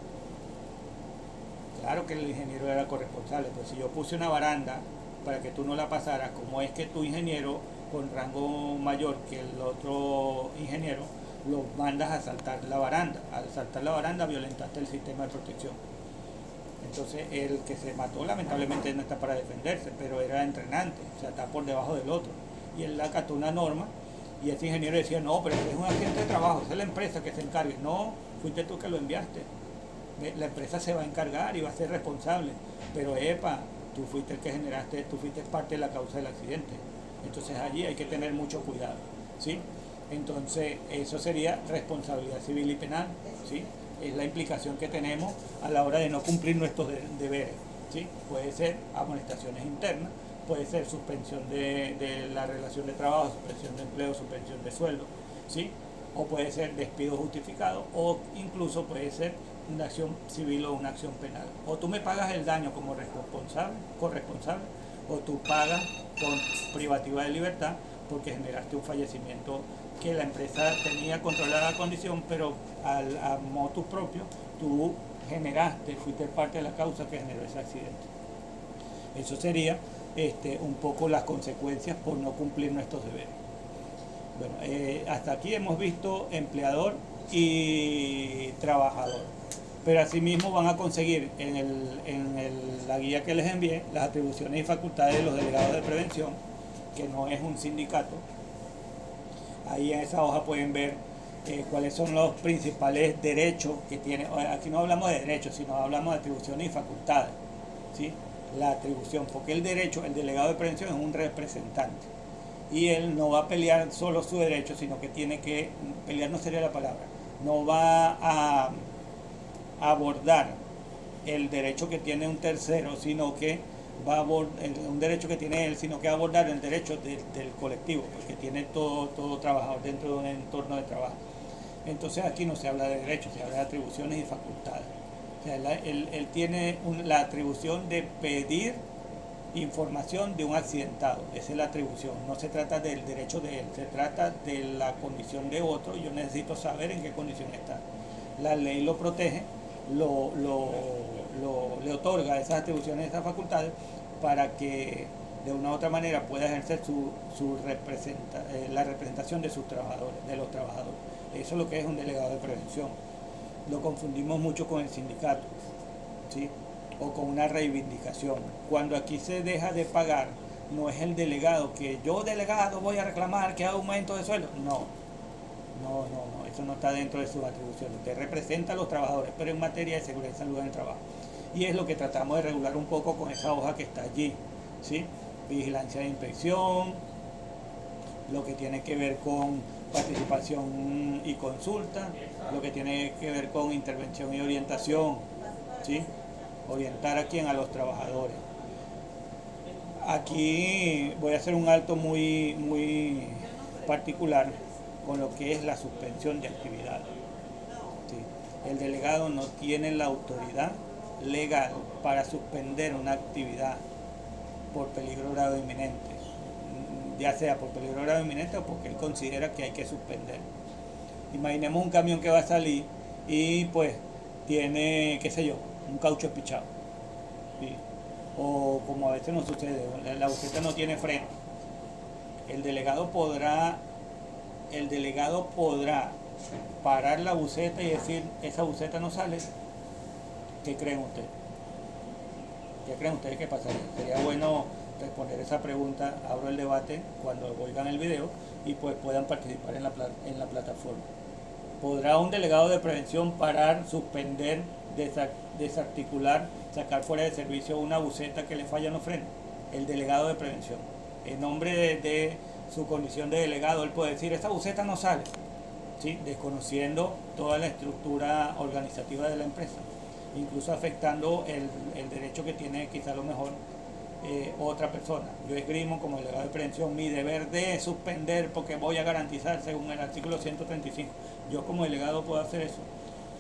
Claro que el ingeniero era corresponsable, pues si yo puse una baranda para que tú no la pasaras, como es que tu ingeniero con rango mayor que el otro ingeniero, lo mandas a saltar la baranda. Al saltar la baranda violentaste el sistema de protección. Entonces el que se mató lamentablemente no está para defenderse, pero era entrenante, o sea, está por debajo del otro. Y él acató una norma y ese ingeniero decía, no, pero es un accidente de trabajo, esa es la empresa que se encargue. No, fuiste tú que lo enviaste. La empresa se va a encargar y va a ser responsable, pero tú fuiste el que generaste, tú fuiste parte de la causa del accidente. Entonces allí hay que tener mucho cuidado, ¿sí? Entonces eso sería responsabilidad civil y penal, ¿sí? Es la implicación que tenemos a la hora de no cumplir nuestros deberes, ¿sí? Puede ser amonestaciones internas, puede ser suspensión de la relación de trabajo, suspensión de empleo, suspensión de sueldo, ¿sí? O puede ser despido justificado, o incluso puede ser una acción civil o una acción penal. O tú me pagas el daño como corresponsable, o tú pagas con privativa de libertad porque generaste un fallecimiento que la empresa tenía controlada la condición, pero a motu propio tú fuiste parte de la causa que generó ese accidente. Eso sería un poco las consecuencias por no cumplir nuestros deberes. Bueno, hasta aquí hemos visto empleador y trabajador, pero asimismo van a conseguir en la guía que les envié las atribuciones y facultades de los delegados de prevención, que no es un sindicato. Ahí en esa hoja pueden ver cuáles son los principales derechos que tiene. Aquí no hablamos de derechos, sino hablamos de atribuciones y facultades, ¿sí? La atribución, porque el delegado de prevención es un representante y él no va a pelear solo su derecho, sino que tiene que pelear, no sería la palabra, no va a abordar el derecho que tiene un tercero, sino que va a abordar un derecho que tiene él, sino que va a abordar el derecho del colectivo, porque tiene todo trabajador dentro de un entorno de trabajo. Entonces aquí no se habla de derechos, se habla de atribuciones y facultades. O sea, él tiene la atribución de pedir información de un accidentado, esa es la atribución, no se trata del derecho de él, se trata de la condición de otro, yo necesito saber en qué condición está. La ley lo protege, le otorga esas atribuciones, esas facultades, para que de una u otra manera pueda ejercer la representación de sus trabajadores, de los trabajadores. Eso es lo que es un delegado de prevención. Lo confundimos mucho con el sindicato, ¿sí? O con una reivindicación. Cuando aquí se deja de pagar, no es el delegado que yo delegado voy a reclamar que haga aumento de sueldo. No, eso no está dentro de sus atribuciones. Usted representa a los trabajadores, pero en materia de seguridad y salud en el trabajo. Y es lo que tratamos de regular un poco con esa hoja que está allí, ¿sí? Vigilancia de inspección, lo que tiene que ver con participación y consulta, lo que tiene que ver con intervención y orientación, ¿sí? Orientar a quién, a los trabajadores. Aquí voy a hacer un alto muy particular con lo que es la suspensión de actividad. ¿Sí? El delegado no tiene la autoridad legal para suspender una actividad por peligro grave inminente, ya sea por peligro grave inminente o porque él considera que hay que suspender. Imaginemos un camión que va a salir y pues tiene, qué sé yo, un caucho espichado. ¿Sí? O como a veces nos sucede, la buseta no tiene freno. El delegado podrá parar la buseta y decir, esa buseta no sale. ¿Qué creen ustedes? ¿Qué creen ustedes que pasaría? Sería bueno responder esa pregunta. Abro el debate cuando oigan el video y pues puedan participar en la plataforma. ¿Podrá un delegado de prevención parar, suspender, desarticular, sacar fuera de servicio una buseta que le fallan los frenos? El delegado de prevención, en nombre de su condición de delegado, él puede decir, esta buseta no sale, ¿sí? Desconociendo toda la estructura organizativa de la empresa, incluso afectando el derecho que tiene quizá a lo mejor otra persona. Yo esgrimo como delegado de prevención mi deber de suspender porque voy a garantizar según el artículo 135. Yo como delegado puedo hacer eso.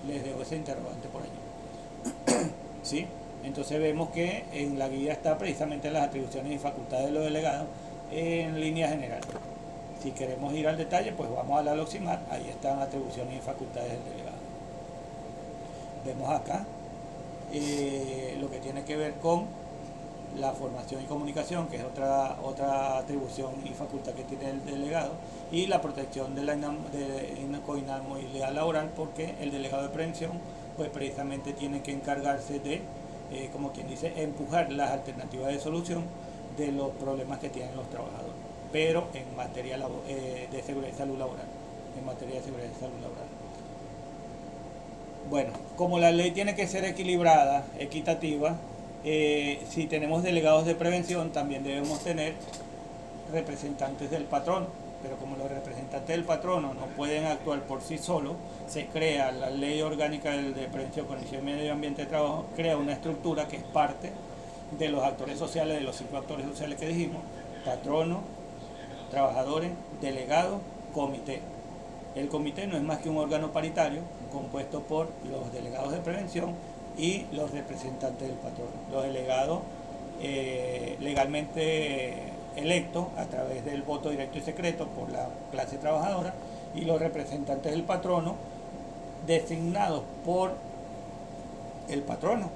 Les dejo ese interrogante por allí. ¿Sí? Entonces vemos que en la guía está precisamente las atribuciones y facultades de los delegados en línea general. Si queremos ir al detalle, pues vamos a la LOCSIMAT, ahí están atribuciones y facultades del delegado. Vemos acá lo que tiene que ver con la formación y comunicación, que es otra atribución y facultad que tiene el delegado, y la protección de la inalienabilidad laboral, porque el delegado de prevención pues precisamente tiene que encargarse de, como quien dice, empujar las alternativas de solución de los problemas que tienen los trabajadores, pero en materia de seguridad y salud laboral, Bueno, como la ley tiene que ser equilibrada, equitativa, si tenemos delegados de prevención, también debemos tener representantes del patrono, pero como los representantes del patrono no pueden actuar por sí solos, se crea la ley orgánica de prevención, condición y medio ambiente de trabajo, crea una estructura que es parte de los actores sociales, de los 5 actores sociales que dijimos: patrono, trabajadores, delegados, comité. El comité no es más que un órgano paritario compuesto por los delegados de prevención y los representantes del patrono. Los delegados legalmente electos a través del voto directo y secreto por la clase trabajadora, y los representantes del patrono designados por el patrono.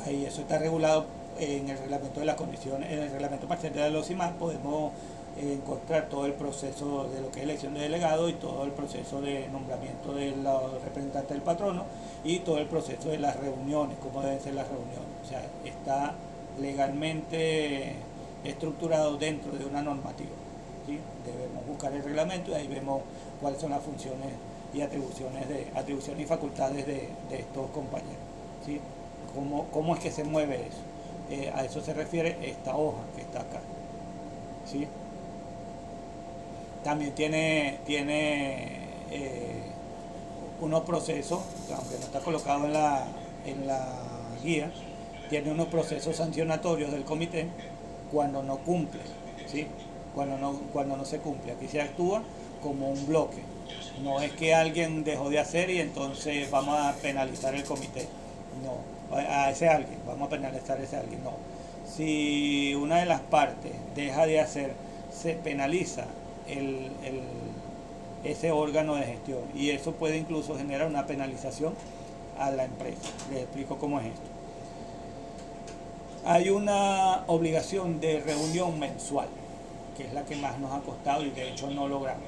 Ahí eso está regulado en el reglamento de las condiciones, en el reglamento parcial de la LOCIMAT podemos encontrar todo el proceso de lo que es elección de delegado y todo el proceso de nombramiento de los representantes del patrono y todo el proceso de las reuniones, cómo deben ser las reuniones. O sea, está legalmente estructurado dentro de una normativa, ¿sí? Debemos buscar el reglamento y ahí vemos cuáles son las funciones y atribuciones y facultades de estos compañeros, ¿sí? ¿Cómo es que se mueve eso? A eso se refiere esta hoja que está acá, ¿sí? También tiene unos procesos, aunque no está colocado en la guía, tiene unos procesos sancionatorios del comité cuando no cumple, ¿sí? Cuando no se cumple. Aquí se actúa como un bloque. No es que alguien dejó de hacer y entonces vamos a penalizar el comité. No, a ese alguien, vamos a penalizar a ese alguien. No. Si una de las partes deja de hacer, se penaliza ese órgano de gestión, y eso puede incluso generar una penalización a la empresa. Les explico cómo es esto. Hay una obligación de reunión mensual, que es la que más nos ha costado y de hecho no logramos.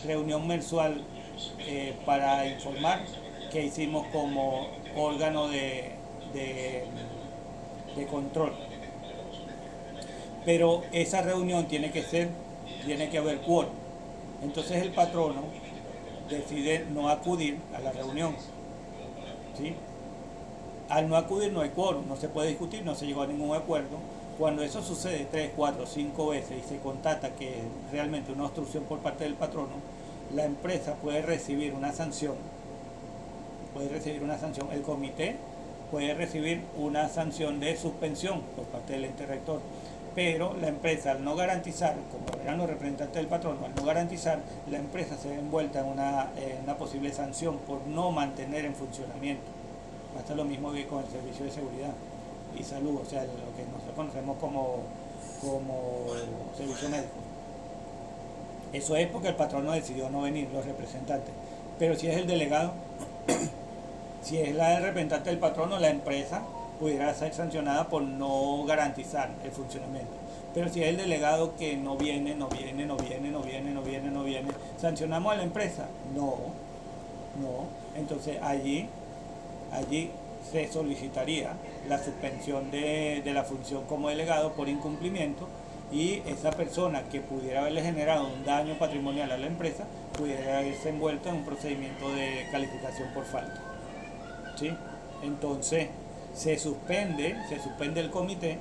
Reunión mensual para informar que hicimos como órgano de control. Pero esa reunión tiene que haber quórum. Entonces el patrono decide no acudir a la reunión, ¿sí? Al no acudir no hay quórum, no se puede discutir, no se llegó a ningún acuerdo. Cuando eso sucede 3, 4, 5 veces y se constata que es realmente una obstrucción por parte del patrono, la empresa puede recibir una sanción. El comité puede recibir una sanción de suspensión por parte del ente rector. Pero la empresa, al no garantizar, como eran los representantes del patrono, al no garantizar, la empresa se ve envuelta en una posible sanción por no mantener en funcionamiento. Pasa lo mismo que con el servicio de seguridad y salud, o sea, lo que nosotros conocemos como servicio médico. Eso es porque el patrono decidió no venir, los representantes. Pero si es el delegado, si es el representante del patrono, la empresa pudiera ser sancionada por no garantizar el funcionamiento. Pero si es el delegado que no viene, ¿sancionamos a la empresa? No. Entonces allí se solicitaría la suspensión de la función como delegado por incumplimiento, y esa persona que pudiera haberle generado un daño patrimonial a la empresa pudiera verse envuelta en un procedimiento de calificación por falta. ¿Sí? Entonces se suspende el comité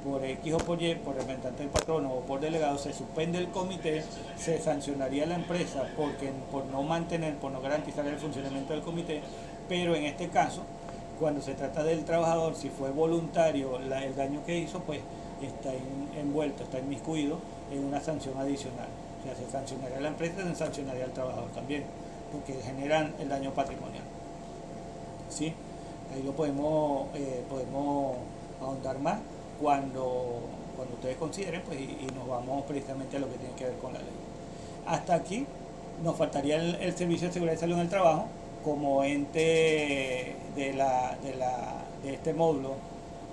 por X o por Y, por representante del patrono o por delegado, se suspende el comité, se sancionaría a la empresa por no mantener, por no garantizar el funcionamiento del comité. Pero en este caso, cuando se trata del trabajador, si fue voluntario el daño que hizo, pues está envuelto, está inmiscuido en una sanción adicional. O sea, se sancionaría a la empresa y se sancionaría al trabajador también, porque generan el daño patrimonial. ¿Sí? Ahí lo podemos ahondar más cuando ustedes consideren, pues, y nos vamos precisamente a lo que tiene que ver con la ley. Hasta aquí nos faltaría el Servicio de Seguridad y Salud en el Trabajo como ente de este módulo,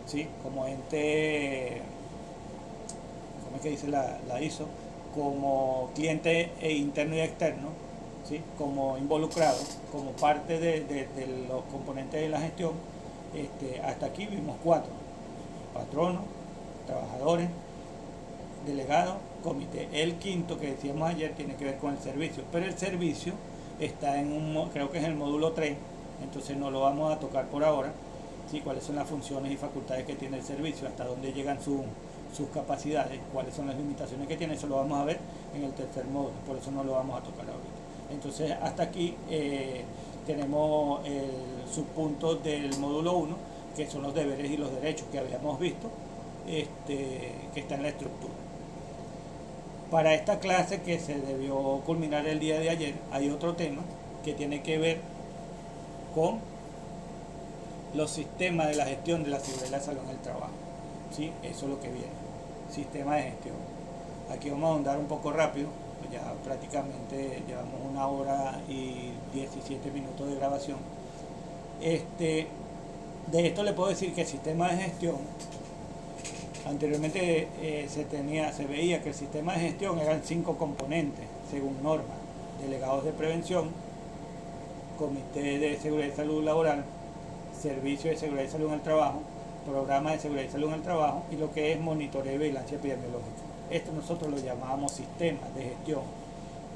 ¿sí? Como ente, ¿cómo es que dice la ISO? Como cliente interno y externo, ¿sí? Como involucrado, como parte de los componentes de la gestión. Hasta aquí vimos 4: patrono, trabajadores, delegado, comité. El quinto que decíamos ayer tiene que ver con el servicio, pero el servicio está creo que es el módulo 3, entonces no lo vamos a tocar por ahora. ¿Sí? Cuáles son las funciones y facultades que tiene el servicio, hasta dónde llegan sus capacidades, cuáles son las limitaciones que tiene, eso lo vamos a ver en el tercer módulo, por eso no lo vamos a tocar ahorita. Entonces hasta aquí tenemos el subpunto del módulo 1, que son los deberes y los derechos que habíamos visto, que está en la estructura. Para esta clase, que se debió culminar el día de ayer, hay otro tema que tiene que ver con los sistemas de la gestión de la seguridad y la salud en el trabajo. ¿Sí? Eso es lo que viene, sistema de gestión. Aquí vamos a ahondar un poco rápido, pues ya prácticamente llevamos 1 hora y 17 minutos de grabación. De esto le puedo decir que el sistema de gestión, anteriormente se veía que el sistema de gestión eran 5 componentes, según norma: delegados de prevención, comité de seguridad y salud laboral, servicio de seguridad y salud en el trabajo, programa de seguridad y salud en el trabajo, y lo que es monitoreo y vigilancia epidemiológica. Esto nosotros lo llamábamos sistemas de gestión,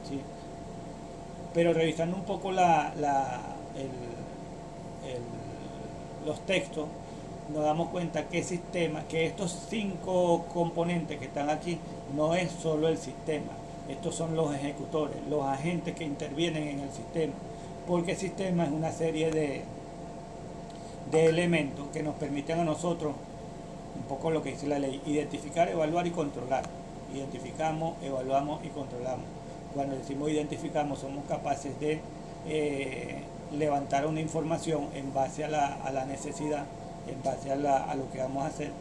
¿sí? Pero revisando un poco los textos, nos damos cuenta que estos 5 componentes que están aquí no es solo el sistema, estos son los ejecutores, los agentes que intervienen en el sistema, porque el sistema es una serie de elementos que nos permiten a nosotros, un poco lo que dice la ley: identificar, evaluar y controlar. Identificamos, evaluamos y controlamos. Cuando decimos identificamos, somos capaces de levantar una información en base a la necesidad, en base a lo que vamos a hacer.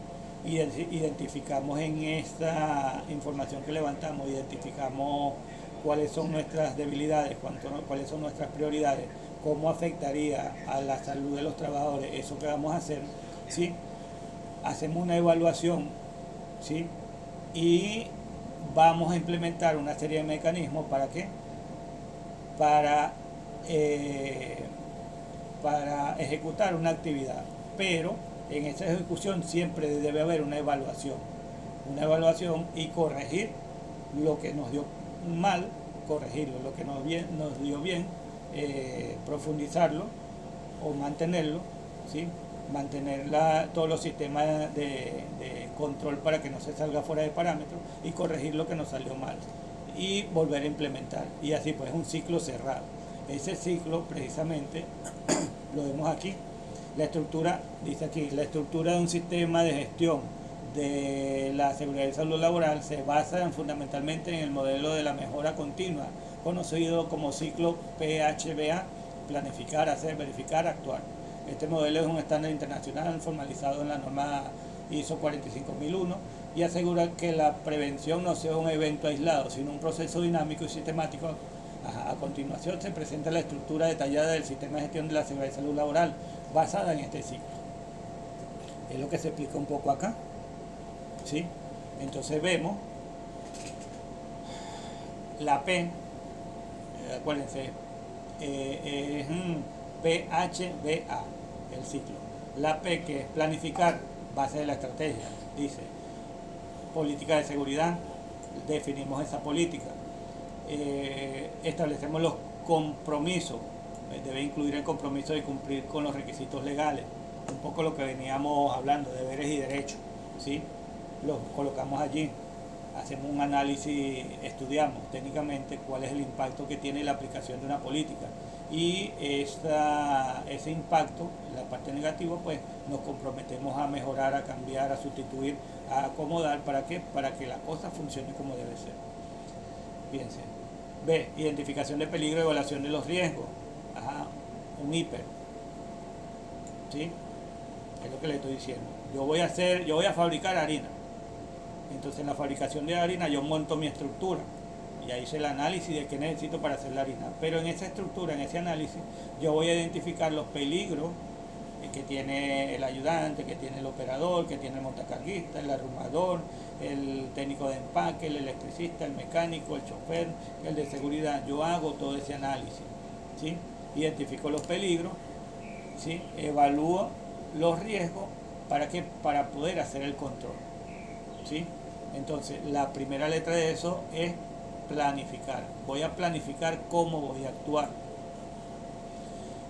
Identificamos en esta información que levantamos, identificamos cuáles son nuestras debilidades, cuáles son nuestras prioridades, cómo afectaría a la salud de los trabajadores eso que vamos a hacer, ¿sí? Hacemos una evaluación, ¿sí? Y vamos a implementar una serie de mecanismos. ¿Para qué? Para ejecutar una actividad, pero en esa ejecución siempre debe haber una evaluación y corregir lo que nos dio mal, corregirlo, lo que nos dio bien, profundizarlo o mantenerlo, ¿sí? Mantener todos los sistemas de control para que no se salga fuera de parámetros, y corregir lo que nos salió mal y volver a implementar, y así pues es un ciclo cerrado. Ese ciclo precisamente lo vemos aquí, La estructura, dice aquí, la estructura de un sistema de gestión de la seguridad y salud laboral se basa fundamentalmente en el modelo de la mejora continua, conocido como ciclo PHBA, planificar, hacer, verificar, actuar. Este modelo es un estándar internacional formalizado en la norma ISO 45001 y asegura que la prevención no sea un evento aislado, sino un proceso dinámico y sistemático. A continuación se presenta la estructura detallada del sistema de gestión de la seguridad y salud laboral, basada en este ciclo. Es lo que se explica un poco acá. ¿Sí? Entonces vemos la P, acuérdense, es PHBA, el ciclo. La P, que es planificar, base de la estrategia, dice política de seguridad, definimos esa política, establecemos los compromisos, debe incluir el compromiso de cumplir con los requisitos legales, un poco lo que veníamos hablando, deberes y derechos, ¿sí? Los colocamos allí, hacemos un análisis, estudiamos técnicamente cuál es el impacto que tiene la aplicación de una política y ese impacto, la parte negativa, pues nos comprometemos a mejorar, a cambiar, a sustituir, a acomodar. ¿Para qué? Para que la cosa funcione como debe ser. Fíjense. B, identificación de peligro y evaluación de los riesgos. Ajá, un hiper. ¿Sí? Es lo que le estoy diciendo. Yo voy a fabricar harina. Entonces en la fabricación de harina yo monto mi estructura y ahí hice el análisis de qué necesito para hacer la harina. Pero en esa estructura, en ese análisis, yo voy a identificar los peligros que tiene el ayudante, que tiene el operador, que tiene el montacarguista, el arrumador, el técnico de empaque, el electricista, el mecánico, el chofer, el de seguridad. Yo hago todo ese análisis, ¿sí? Identifico los peligros, ¿sí? Evalúo los riesgos para poder hacer el control, ¿sí? Entonces la primera letra de eso es planificar. Voy a planificar cómo voy a actuar.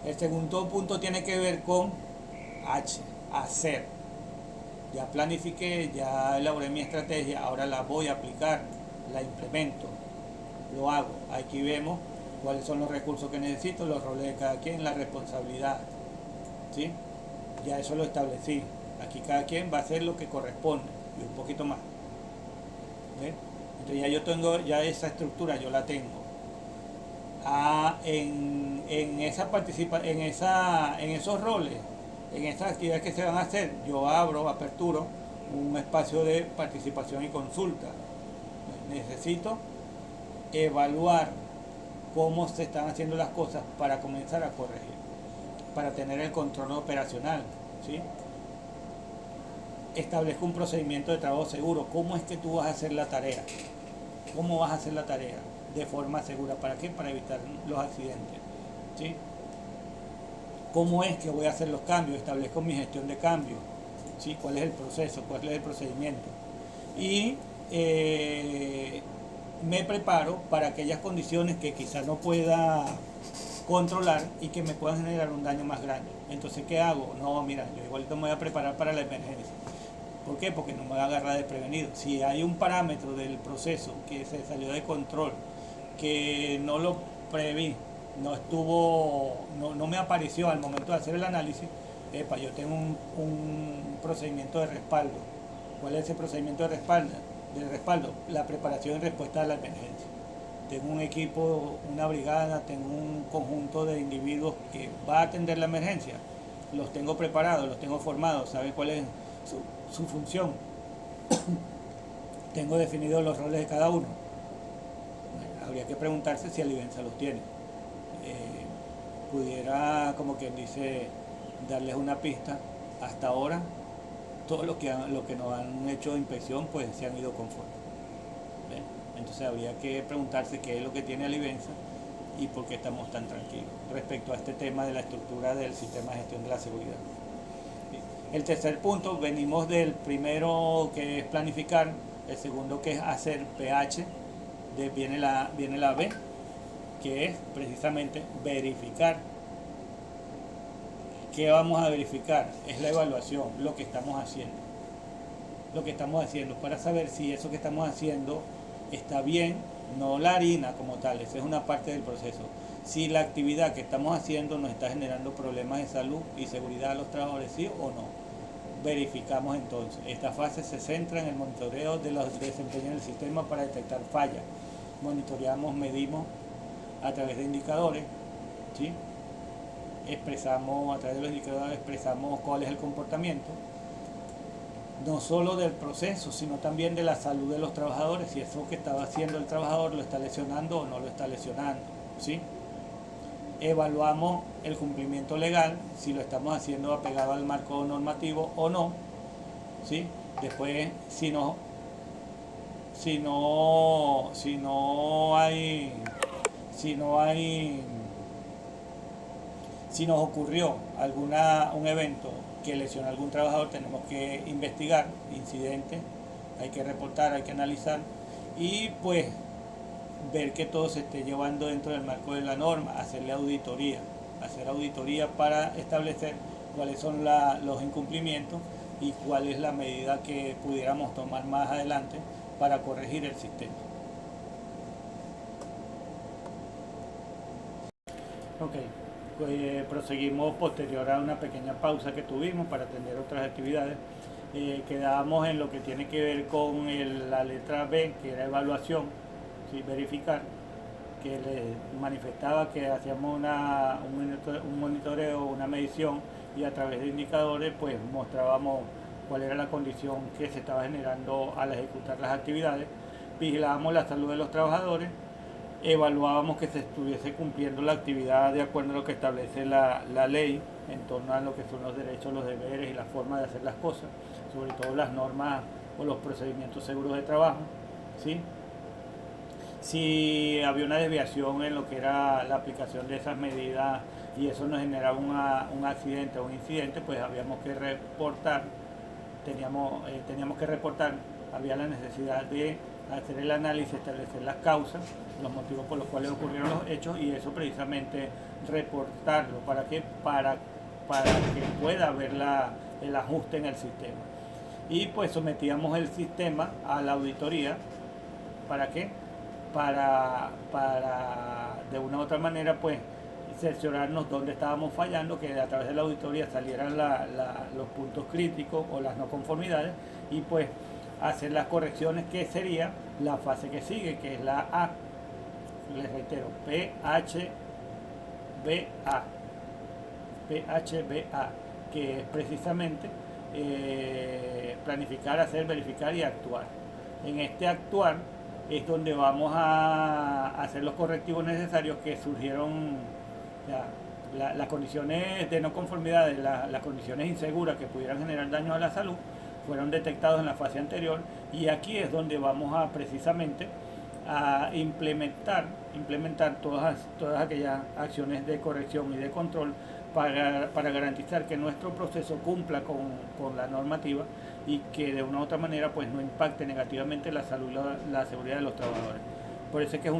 El segundo punto tiene que ver con H, hacer. Ya planifiqué, ya elaboré mi estrategia, ahora la voy a aplicar, la implemento, lo hago. Aquí vemos cuáles son los recursos que necesito, los roles de cada quien, la responsabilidad, ¿sí? Ya eso lo establecí. Aquí cada quien va a hacer lo que corresponde y un poquito más. ¿Ve? Entonces ya yo tengo, ya esa estructura yo la tengo. En esos roles, en esas actividades que se van a hacer, yo aperturo un espacio de participación y consulta. Necesito evaluar cómo se están haciendo las cosas para comenzar a corregir, para tener el control operacional, ¿sí? Establezco un procedimiento de trabajo seguro. ¿Cómo es que tú vas a hacer la tarea? ¿Cómo vas a hacer la tarea? De forma segura. ¿Para qué? Para evitar los accidentes, ¿sí? ¿Cómo es que voy a hacer los cambios? Establezco mi gestión de cambios, ¿sí? ¿Cuál es el proceso? ¿Cuál es el procedimiento? Y me preparo para aquellas condiciones que quizás no pueda controlar y que me puedan generar un daño más grande. Entonces, ¿qué hago? No, mira, yo igualito me voy a preparar para la emergencia. ¿Por qué? Porque no me voy a agarrar desprevenido. Si hay un parámetro del proceso que se salió de control, que no lo preví, no me apareció al momento de hacer el análisis, yo tengo un procedimiento de respaldo. ¿Cuál es ese procedimiento de respaldo? La preparación y respuesta a la emergencia. Tengo un equipo, una brigada, tengo un conjunto de individuos que va a atender la emergencia. Los tengo preparados, los tengo formados, saben cuál es su función. Tengo definidos los roles de cada uno. Habría que preguntarse si Alivenza los tiene. Pudiera, como quien dice, darles una pista. Hasta ahora, todos los que nos han hecho inspección, pues se han ido conforme. Entonces habría que preguntarse qué es lo que tiene Alivenza y por qué estamos tan tranquilos respecto a este tema de la estructura del sistema de gestión de la seguridad. El tercer punto, venimos del primero, que es planificar, el segundo, que es hacer, PH, viene la B, que es precisamente verificar. ¿Qué vamos a verificar? Es la evaluación, lo que estamos haciendo. Lo que estamos haciendo para saber si eso que estamos haciendo está bien, no la harina como tal, esa es una parte del proceso, si la actividad que estamos haciendo nos está generando problemas de salud y seguridad a los trabajadores, sí o no. Verificamos entonces. Esta fase se centra en el monitoreo de los desempeños del sistema para detectar fallas. Monitoreamos, medimos a través de indicadores, ¿sí? Expresamos, a través de los indicadores expresamos cuál es el comportamiento, no solo del proceso, sino también de la salud de los trabajadores, si eso que estaba haciendo el trabajador lo está lesionando o no lo está lesionando, ¿sí? Evaluamos el cumplimiento legal, si lo estamos haciendo apegado al marco normativo o no, ¿sí? Después, si no hay, si nos ocurrió un evento que lesiona a algún trabajador, tenemos que investigar incidentes, hay que reportar, hay que analizar y pues ver que todo se esté llevando dentro del marco de la norma, hacer auditoría para establecer cuáles son los incumplimientos y cuál es la medida que pudiéramos tomar más adelante para corregir el sistema. Ok, pues proseguimos posterior a una pequeña pausa que tuvimos para atender otras actividades. Quedábamos en lo que tiene que ver con la letra B, que era evaluación, ¿sí? Verificar, que les manifestaba que hacíamos un monitoreo, una medición y a través de indicadores pues mostrábamos cuál era la condición que se estaba generando al ejecutar las actividades, vigilábamos la salud de los trabajadores, evaluábamos que se estuviese cumpliendo la actividad de acuerdo a lo que establece la ley en torno a lo que son los derechos, los deberes y la forma de hacer las cosas, sobre todo las normas o los procedimientos seguros de trabajo, ¿sí? Si había una desviación en lo que era la aplicación de esas medidas y eso nos generaba un accidente o un incidente, pues habíamos que reportar, teníamos que reportar, había la necesidad de hacer el análisis, establecer las causas, los motivos por los cuales ocurrieron los hechos y eso precisamente reportarlo. ¿Para qué? Para que pueda haber el ajuste en el sistema. Y pues sometíamos el sistema a la auditoría. ¿Para qué? Para de una u otra manera pues cerciorarnos dónde estábamos fallando, que a través de la auditoría salieran los puntos críticos o las no conformidades y pues hacer las correcciones, que sería la fase que sigue, que es la A. Les reitero, PHBA, que es precisamente planificar, hacer, verificar y actuar. En este actuar es donde vamos a hacer los correctivos necesarios que surgieron, las condiciones de no conformidad, las condiciones inseguras que pudieran generar daños a la salud, fueron detectados en la fase anterior y aquí es donde vamos a precisamente a implementar todas aquellas acciones de corrección y de control para garantizar que nuestro proceso cumpla con la normativa y que de una u otra manera pues no impacte negativamente la salud y la seguridad de los trabajadores. Por eso es que es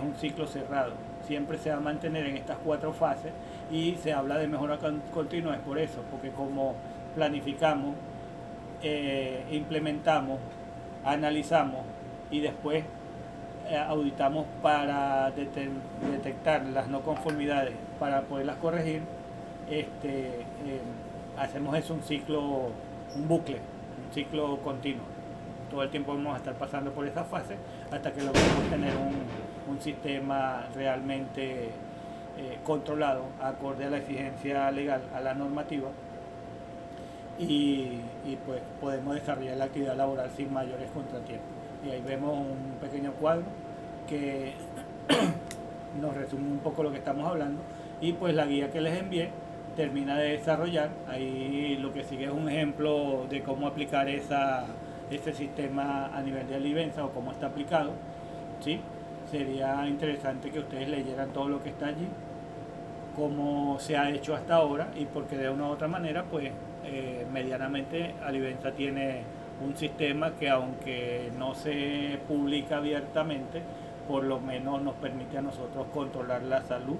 un ciclo cerrado. Siempre se va a mantener en estas 4 fases y se habla de mejora continua, es por eso, porque como planificamos, implementamos, analizamos y después auditamos para detectar las no conformidades para poderlas corregir, hacemos eso un bucle, un ciclo continuo. Todo el tiempo vamos a estar pasando por esa fase hasta que logremos tener un sistema realmente controlado, acorde a la exigencia legal, a la normativa, y pues podemos desarrollar la actividad laboral sin mayores contratiempos. Y ahí vemos un pequeño cuadro que nos resume un poco lo que estamos hablando y pues la guía que les envié termina de desarrollar. Ahí lo que sigue es un ejemplo de cómo aplicar este sistema a nivel de Alivenza o cómo está aplicado, ¿sí? Sería interesante que ustedes leyeran todo lo que está allí, cómo se ha hecho hasta ahora y porque de una u otra manera pues medianamente Alivenza tiene un sistema que aunque no se publica abiertamente, por lo menos nos permite a nosotros controlar la salud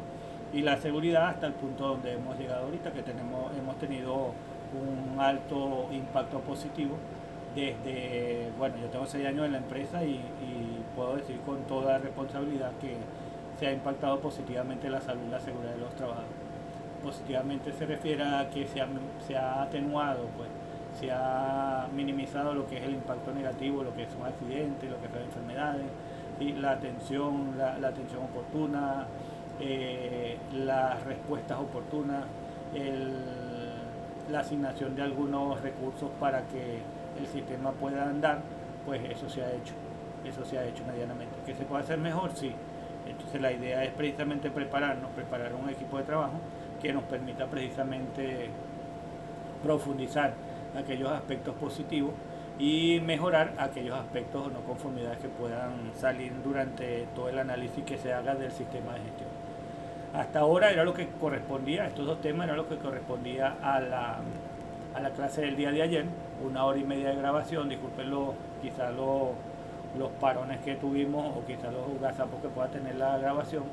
y la seguridad hasta el punto donde hemos llegado ahorita, que hemos tenido un alto impacto positivo desde, bueno, yo tengo 6 años en la empresa y puedo decir con toda responsabilidad que se ha impactado positivamente la salud y la seguridad de los trabajadores. Positivamente se refiere a que se ha atenuado, pues, se ha minimizado lo que es el impacto negativo, lo que son accidentes, lo que son enfermedades, y la atención oportuna, las respuestas oportunas, la asignación de algunos recursos para que el sistema pueda andar, pues eso se ha hecho medianamente. ¿Que se puede hacer mejor? Sí. Entonces la idea es precisamente preparar un equipo de trabajo que nos permita precisamente profundizar aquellos aspectos positivos y mejorar aquellos aspectos o no conformidades que puedan salir durante todo el análisis que se haga del sistema de gestión. Hasta ahora era lo que correspondía, estos dos temas era lo que correspondía a la clase del día de ayer, 1 hora y media de grabación, disculpen quizás los parones que tuvimos o quizás los gazapos que pueda tener la grabación.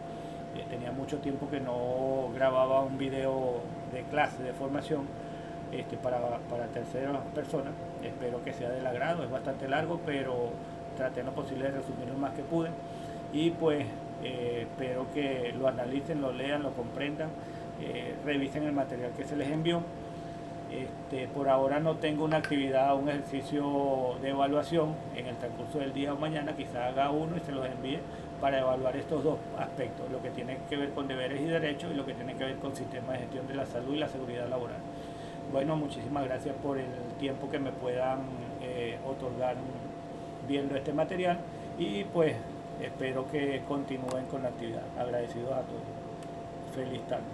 Tenía mucho tiempo que no grababa un video de clase, de formación, para terceras personas. Espero que sea del agrado, es bastante largo, pero traté lo posible de resumir lo más que pude. Y pues espero que lo analicen, lo lean, lo comprendan, revisen el material que se les envió. Por ahora no tengo una actividad, un ejercicio de evaluación en el transcurso del día o mañana, quizá haga uno y se los envíe para evaluar estos dos aspectos, lo que tiene que ver con deberes y derechos y lo que tiene que ver con sistema de gestión de la salud y la seguridad laboral. Bueno, muchísimas gracias por el tiempo que me puedan otorgar viendo este material y pues espero que continúen con la actividad. Agradecidos a todos. Feliz tarde.